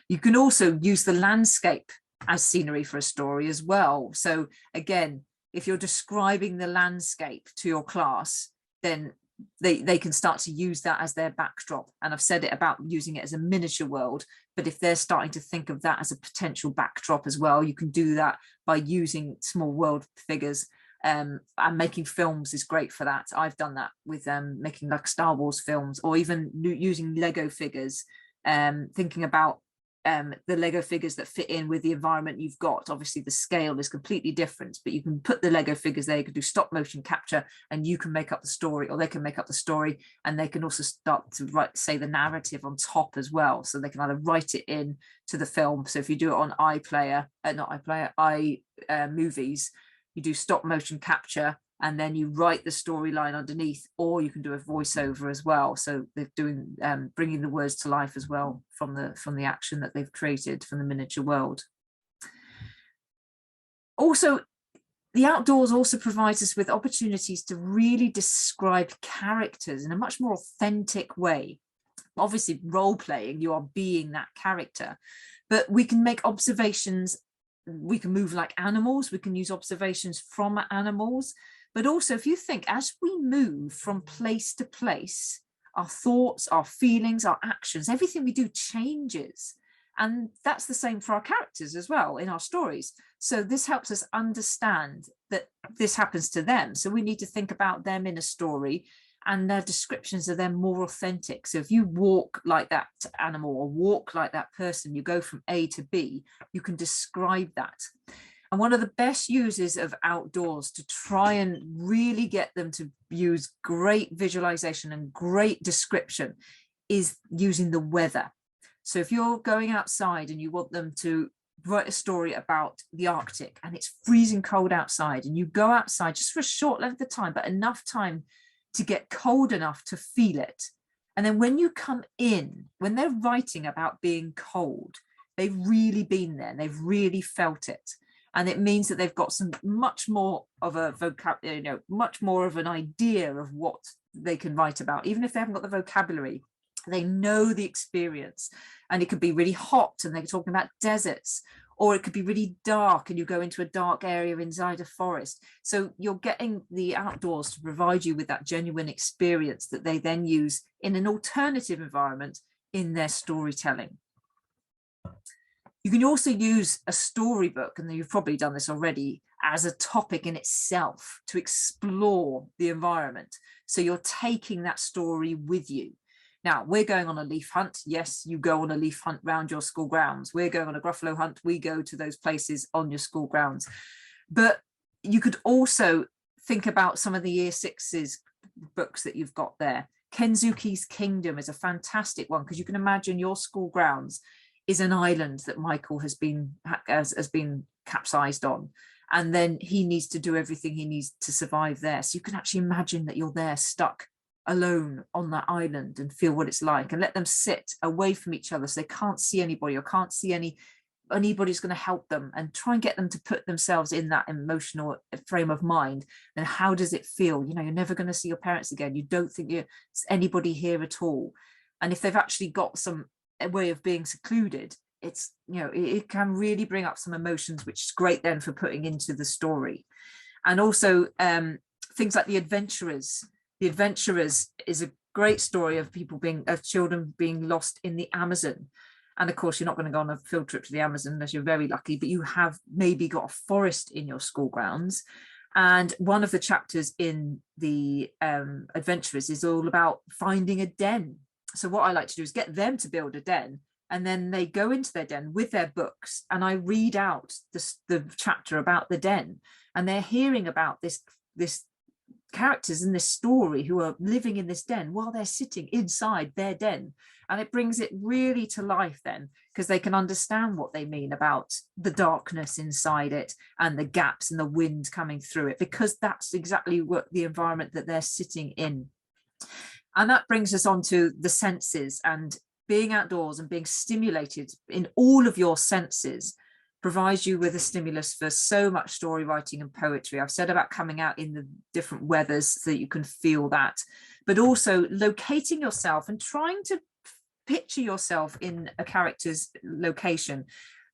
You can also use the landscape as scenery for a story as well. So again, if you're describing the landscape to your class, then they can start to use that as their backdrop. And I've said it about using it as a miniature world, but if they're starting to think of that as a potential backdrop as well, you can do that by using small world figures. And making films is great for that. I've done that with making like Star Wars films, or even using Lego figures, thinking about the Lego figures that fit in with the environment you've got. Obviously the scale is completely different, but you can put the Lego figures there, you can do stop motion capture, and you can make up the story, or they can make up the story, and they can also start to say the narrative on top as well. So they can either write it in to the film. So if you do it on iMovies, you do stop motion capture, and then you write the storyline underneath, or you can do a voiceover as well. So they're doing bringing the words to life as well from the action that they've created from the miniature world. Also, the outdoors also provides us with opportunities to really describe characters in a much more authentic way. Obviously, role playing, you are being that character, but we can make observations. We can move like animals. We can use observations from animals. But also, if you think, as we move from place to place, our thoughts, our feelings, our actions, everything we do changes. And that's the same for our characters as well in our stories. So this helps us understand that this happens to them. So we need to think about them in a story, and their descriptions of them more authentic. So if you walk like that animal or walk like that person, you go from A to B, you can describe that. And one of the best uses of outdoors to try and really get them to use great visualization and great description is using the weather. So if you're going outside and you want them to write a story about the Arctic and it's freezing cold outside, and you go outside just for a short length of time, but enough time to get cold enough to feel it. And then when you come in, when they're writing about being cold, they've really been there, they've really felt it. And it means that they've got some much more of a vocabulary, much more of an idea of what they can write about. Even if they haven't got the vocabulary, they know the experience. And it could be really hot and they're talking about deserts, or it could be really dark and you go into a dark area inside a forest. So you're getting the outdoors to provide you with that genuine experience that they then use in an alternative environment in their storytelling. You can also use a storybook, and you've probably done this already, as a topic in itself to explore the environment. So you're taking that story with you. Now, we're going on a leaf hunt. Yes, you go on a leaf hunt round your school grounds. We're going on a gruffalo hunt. We go to those places on your school grounds. But you could also think about some of the Year Sixes books that you've got there. Kenzuki's Kingdom is a fantastic one, because you can imagine your school grounds is an island that Michael has been capsized on. And then he needs to do everything he needs to survive there. So you can actually imagine that you're there stuck alone on that island and feel what it's like, and let them sit away from each other so they can't see anybody or can't see anybody's going to help them, and try and get them to put themselves in that emotional frame of mind. And how does it feel? You're never going to see your parents again. You don't think there's anybody here at all. And if they've actually got some way of being secluded, it's it can really bring up some emotions, which is great then for putting into the story. And also things like The Adventurers. The Adventurers is a great story of children being lost in the Amazon. And of course, you're not going to go on a field trip to the Amazon unless you're very lucky, but you have maybe got a forest in your school grounds. And one of the chapters in The Adventurers is all about finding a den. So what I like to do is get them to build a den, and then they go into their den with their books, and I read out the chapter about the den, and they're hearing about this characters in this story who are living in this den while they're sitting inside their den. And it brings it really to life then, because they can understand what they mean about the darkness inside it and the gaps and the wind coming through it, because that's exactly what the environment that they're sitting in. And that brings us on to the senses, and being outdoors and being stimulated in all of your senses provides you with a stimulus for so much story writing and poetry. I've said about coming out in the different weathers so that you can feel that, but also locating yourself and trying to picture yourself in a character's location.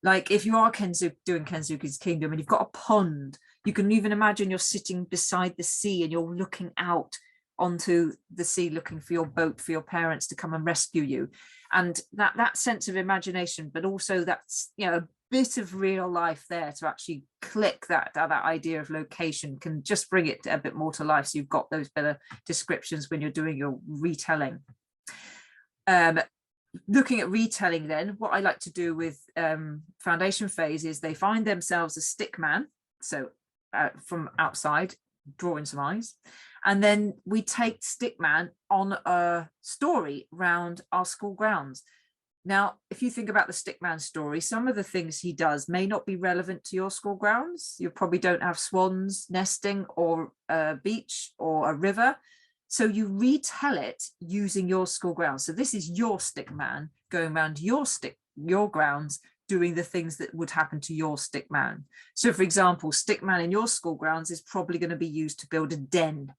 Like if you are doing Kenzuki's Kingdom and you've got a pond, you can even imagine you're sitting beside the sea and you're looking out onto the sea, looking for your boat, for your parents to come and rescue you. And that sense of imagination, but also that's a bit of real life there to actually click that idea of location, can just bring it a bit more to life. So you've got those better descriptions when you're doing your retelling. Looking at retelling then, what I like to do with foundation phase is they find themselves a stick man. So from outside, drawing some eyes. And then we take Stickman on a story round our school grounds. Now, if you think about the Stickman story, some of the things he does may not be relevant to your school grounds. You probably don't have swans nesting or a beach or a river. So you retell it using your school grounds. So this is your Stickman going around your grounds, doing the things that would happen to your Stickman. So for example, Stickman in your school grounds is probably going to be used to build a den.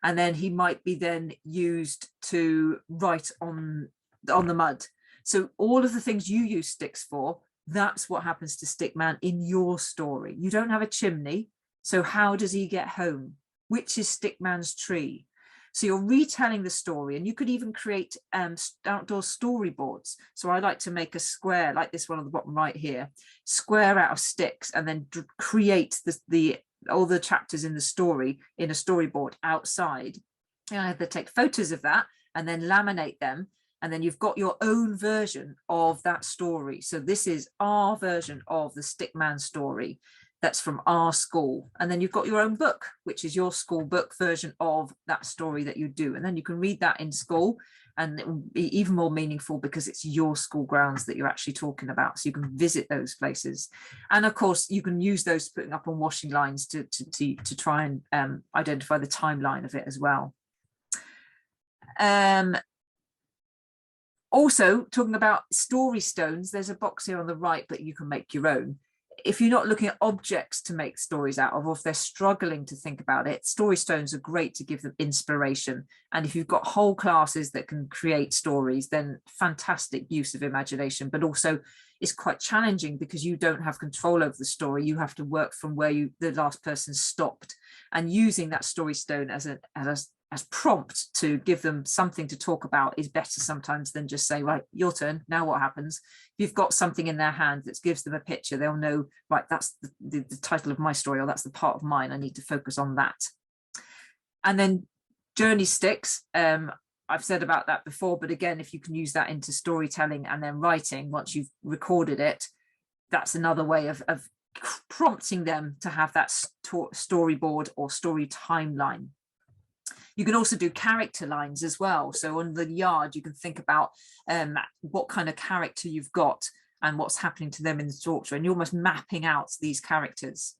And then he might be then used to write on the mud. So all of the things you use sticks for, that's what happens to Stickman in your story. You don't have a chimney. So how does he get home? Which is Stickman's tree? So you're retelling the story, and you could even create outdoor storyboards. So I like to make a square like this one on the bottom right here, square out of sticks, and then create all the chapters in the story in a storyboard outside. And I either take photos of that and then laminate them, and then you've got your own version of that story. So this is our version of the Stickman story. That's from our school. And then you've got your own book, which is your school book version of that story that you do. And then you can read that in school, and it will be even more meaningful because it's your school grounds that you're actually talking about. So you can visit those places. And of course, you can use those putting up on washing lines to try and identify the timeline of it as well. Also, talking about story stones, there's a box here on the right, but you can make your own. If you're not looking at objects to make stories out of, or if they're struggling to think about it, story stones are great to give them inspiration. And if you've got whole classes that can create stories, then fantastic use of imagination, but also it's quite challenging because you don't have control over the story. You have to work from where the last person stopped, and using that story stone as prompt to give them something to talk about is better sometimes than just say, right, your turn, now what happens? If you've got something in their hand that gives them a picture, they'll know, right, that's the title of my story, or that's the part of mine, I need to focus on that. And then journey sticks, I've said about that before, but again, if you can use that into storytelling and then writing once you've recorded it, that's another way of prompting them to have that storyboard or story timeline. You can also do character lines as well. So on the yard, you can think about what kind of character you've got and what's happening to them in the story, and you're almost mapping out these characters.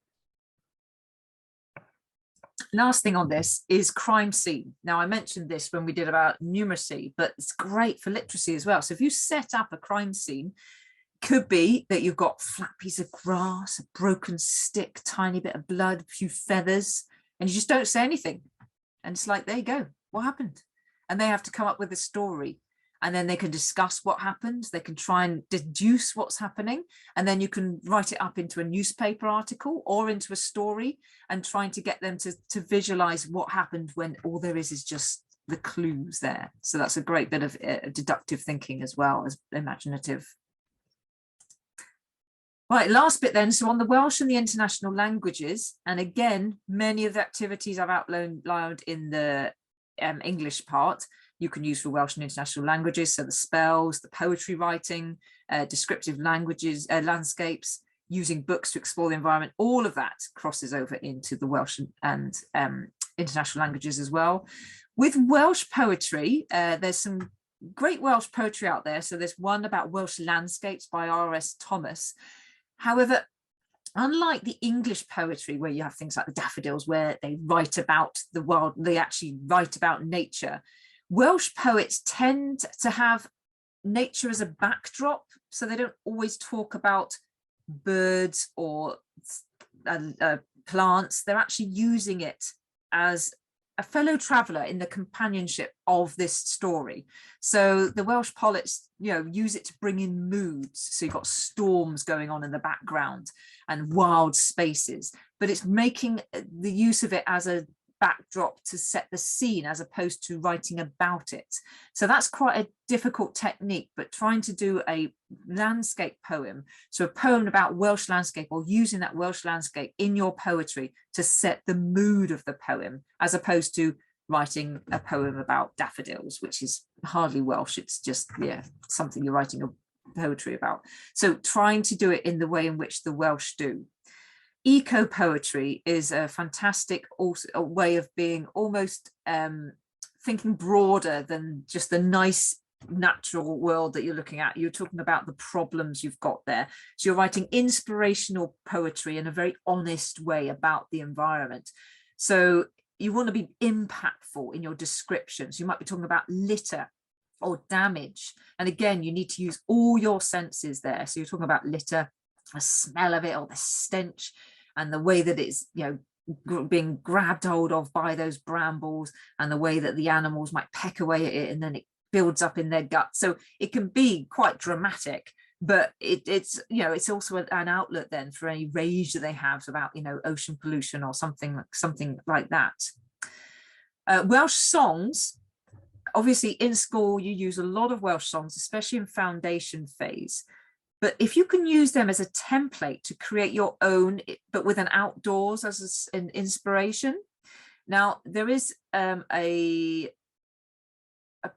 Last thing on this is crime scene. Now, I mentioned this when we did about numeracy, but it's great for literacy as well. So if you set up a crime scene, could be that you've got a flat piece of grass, a broken stick, tiny bit of blood, a few feathers, and you just don't say anything. And it's like, there you go, what happened? And they have to come up with a story, and then they can discuss what happened. They can try and deduce what's happening. And then you can write it up into a newspaper article or into a story, and trying to get them to visualize what happened when all there is just the clues there. So that's a great bit of deductive thinking as well as imaginative. Right, last bit then. So on the Welsh and the international languages, and again, many of the activities I've outlined in the English part, you can use for Welsh and international languages. So the spells, the poetry writing, descriptive languages, landscapes, using books to explore the environment, all of that crosses over into the Welsh and international languages as well. With Welsh poetry, there's some great Welsh poetry out there. So there's one about Welsh landscapes by R.S. Thomas. However, unlike the English poetry, where you have things like the daffodils, where they write about the world, they actually write about nature, Welsh poets tend to have nature as a backdrop. So they don't always talk about birds or plants. They're actually using it as a fellow traveller in the companionship of this story. So the Welsh poets, use it to bring in moods. So you've got storms going on in the background and wild spaces, but it's making the use of it as a backdrop to set the scene as opposed to writing about it. So that's quite a difficult technique, but trying to do a landscape poem, so a poem about Welsh landscape, or using that Welsh landscape in your poetry to set the mood of the poem, as opposed to writing a poem about daffodils, which is hardly Welsh. It's just, something you're writing a poetry about. So trying to do it in the way in which the Welsh do. Eco poetry is a fantastic a way of being almost thinking broader than just the nice natural world that you're looking at. You're talking about the problems you've got there. So you're writing inspirational poetry in a very honest way about the environment. So you want to be impactful in your descriptions. You might be talking about litter or damage. And again, you need to use all your senses there. So you're talking about litter, the smell of it, or the stench, and the way that it's, being grabbed hold of by those brambles, and the way that the animals might peck away at it, and then it builds up in their gut. So it can be quite dramatic, but it's also an outlet then for any rage that they have about, ocean pollution or something like that. Welsh songs, obviously in school you use a lot of Welsh songs, especially in foundation phase. But if you can use them as a template to create your own, but with an outdoors as an inspiration. Now, there is a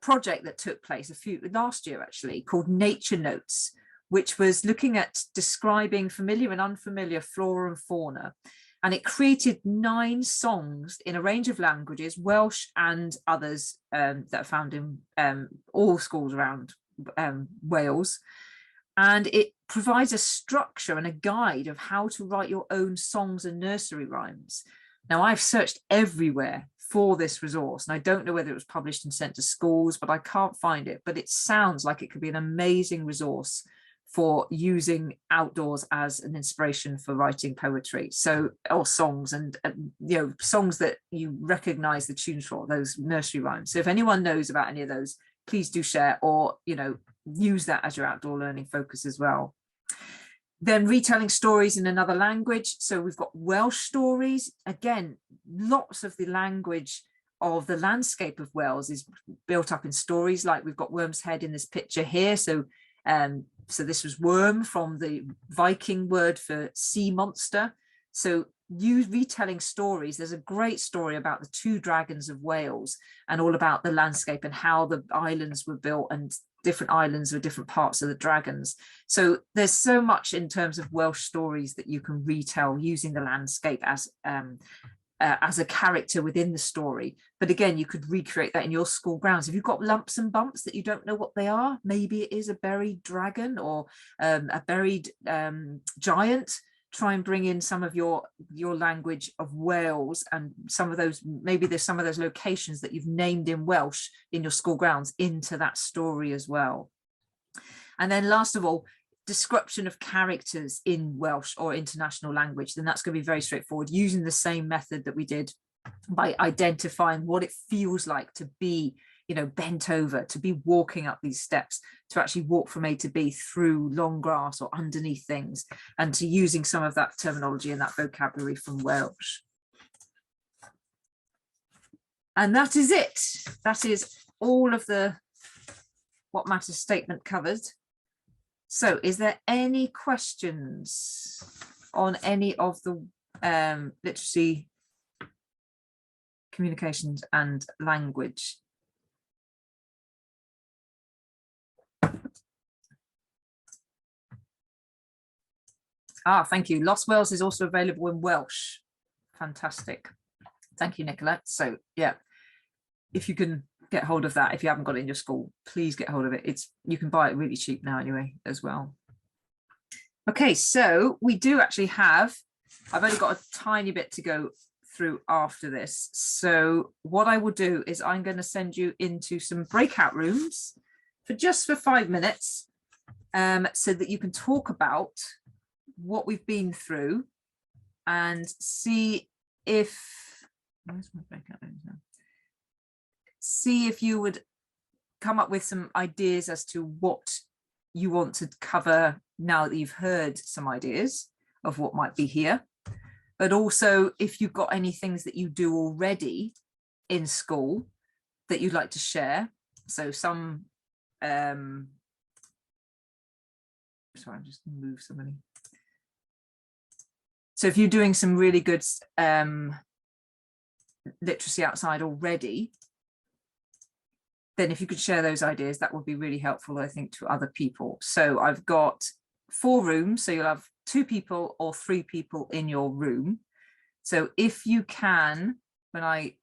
project that took place last year actually, called Nature Notes, which was looking at describing familiar and unfamiliar flora and fauna. And it created 9 songs in a range of languages, Welsh and others that are found in all schools around Wales. And it provides a structure and a guide of how to write your own songs and nursery rhymes. Now, I've searched everywhere for this resource, and I don't know whether it was published and sent to schools, but I can't find it. But it sounds like it could be an amazing resource for using outdoors as an inspiration for writing poetry, or songs, and songs that you recognize the tunes for, those nursery rhymes. So if anyone knows about any of those, please do share, or use that as your outdoor learning focus as well. Then retelling stories in another language. So we've got Welsh stories. Again, lots of the language of the landscape of Wales is built up in stories, like we've got Worm's Head in this picture here. So this was worm, from the Viking word for sea monster. So retelling stories. There's a great story about the 2 dragons of Wales, and all about the landscape and how the islands were built, and different islands with different parts of the dragons. So there's so much in terms of Welsh stories that you can retell using the landscape as a character within the story. But again, you could recreate that in your school grounds. If you've got lumps and bumps that you don't know what they are, maybe it is a buried dragon or a buried giant. Try and bring in some of your language of Wales, and some of those, maybe there's some of those locations that you've named in Welsh in your school grounds, into that story as well. And then last of all, description of characters in Welsh or international language. Then that's going to be very straightforward, using the same method that we did by identifying what it feels like to be bent over, to be walking up these steps, to actually walk from A to B through long grass or underneath things, and to using some of that terminology and that vocabulary from Welsh. And that is it. That is all of the What Matters statement covered. So is there any questions on any of the literacy, communications and language? Thank you. Lost Wales is also available in Welsh. Fantastic. Thank you, Nicola. So yeah, if you can get hold of that, if you haven't got it in your school, please get hold of it. You can buy it really cheap now anyway as well. Okay, so we do actually have, I've only got a tiny bit to go through after this. So what I will do is I'm going to send you into some breakout rooms for 5 minutes, so that you can talk about what we've been through and see if, where's my breakout rooms now? See if you would come up with some ideas as to what you want to cover now that you've heard some ideas of what might be here. But also, if you've got any things that you do already in school that you'd like to share. So some, sorry, I'm just going to move somebody. So if you're doing some really good literacy outside already, then if you could share those ideas, that would be really helpful, I think, to other people. So I've got 4 rooms, so you'll have 2 people or 3 people in your room. So if you can, when I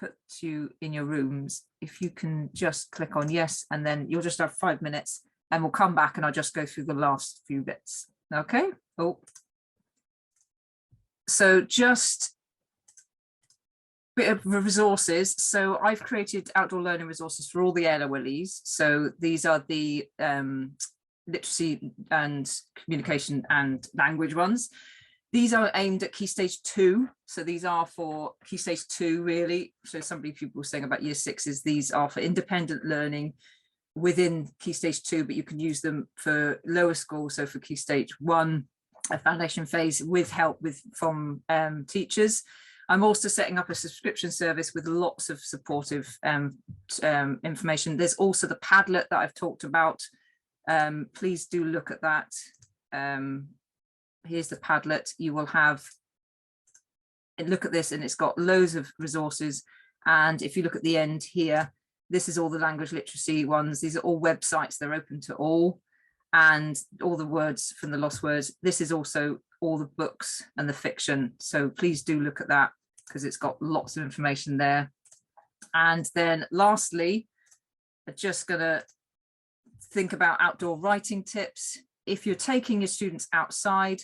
put you in your rooms, if you can just click on yes, and then you'll just have 5 minutes, and we'll come back and I'll just go through the last few bits. Okay. Oh. So just a bit of resources. So I've created outdoor learning resources for all the AOLEs. So these are the literacy and communication and language ones. These are aimed at Key Stage 2. So these are for Key Stage 2, really. So people were saying about Year 6s, these are for independent learning within Key Stage 2, but you can use them for lower school. So for Key Stage 1, a foundation phase, with help from teachers. I'm also setting up a subscription service with lots of supportive information. There's also the Padlet that I've talked about. Please do look at that. Here's the Padlet. You will have, look at this, and it's got loads of resources. And if you look at the end here, this is all the language literacy ones. These are all websites. They're open to all, and all the words from the lost words. This is also all the books and the fiction. So please do look at that, because it's got lots of information there. And then lastly, I'm just gonna think about outdoor writing tips. If you're taking your students outside,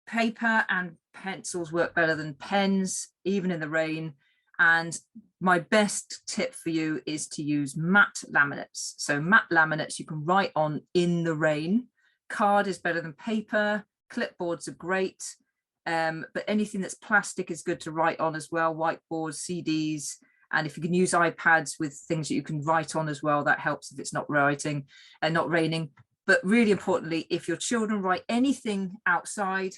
paper and pencils work better than pens, even in the rain. And my best tip for you is to use matte laminates. So matte laminates you can write on in the rain. Card is better than paper. Clipboards are great. But anything that's plastic is good to write on as well. Whiteboards, CDs. And if you can use iPads with things that you can write on as well, that helps if it's not writing and not raining. But really importantly, if your children write anything outside,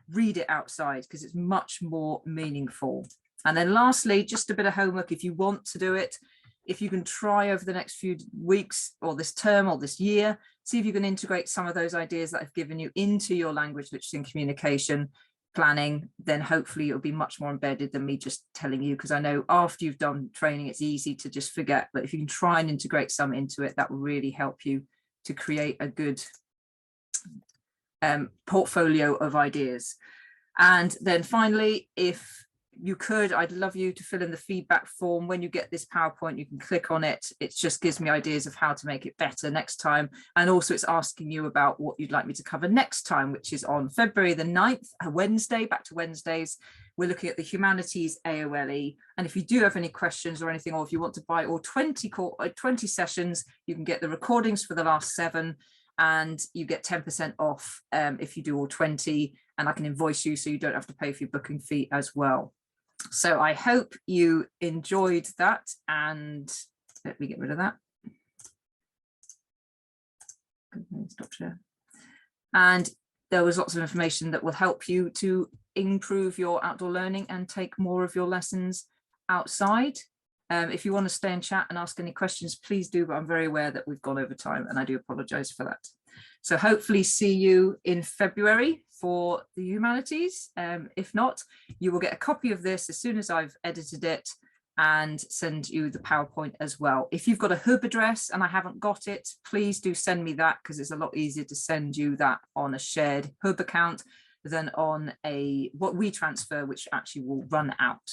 read it outside, because it's much more meaningful. And then lastly, just a bit of homework if you want to do it. If you can try over the next few weeks or this term or this year, see if you can integrate some of those ideas that I've given you into your language literacy and communication planning, then hopefully it'll be much more embedded than me just telling you, because I know after you've done training, it's easy to just forget. But if you can try and integrate some into it, that will really help you to create a good portfolio of ideas. And then finally, if you could, I'd love you to fill in the feedback form. When you get this PowerPoint, you can click on it. It just gives me ideas of how to make it better next time. And also it's asking you about what you'd like me to cover next time, which is on February the 9th, a Wednesday, back to Wednesdays. We're looking at the humanities AOLE. And if you do have any questions or anything, or if you want to buy all 20 sessions, you can get the recordings for the last 7, and you get 10% off if you do all 20, and I can invoice you so you don't have to pay for your booking fee as well. So I hope you enjoyed that, and let me get rid of that. Stop share. And there was lots of information that will help you to improve your outdoor learning and take more of your lessons outside. If you want to stay and chat and ask any questions, please do, but I'm very aware that we've gone over time, and I do apologize for that. So hopefully see you in February for the humanities. If not, you will get a copy of this as soon as I've edited it and send you the PowerPoint as well. If you've got a hub address and I haven't got it, please do send me that, because it's a lot easier to send you that on a shared hub account than on a what we transfer, which actually will run out.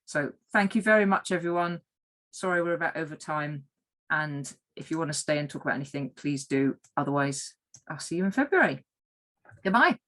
So thank you very much, everyone. Sorry, we're about over time. And if you want to stay and talk about anything, please do. Otherwise, I'll see you in February. Goodbye.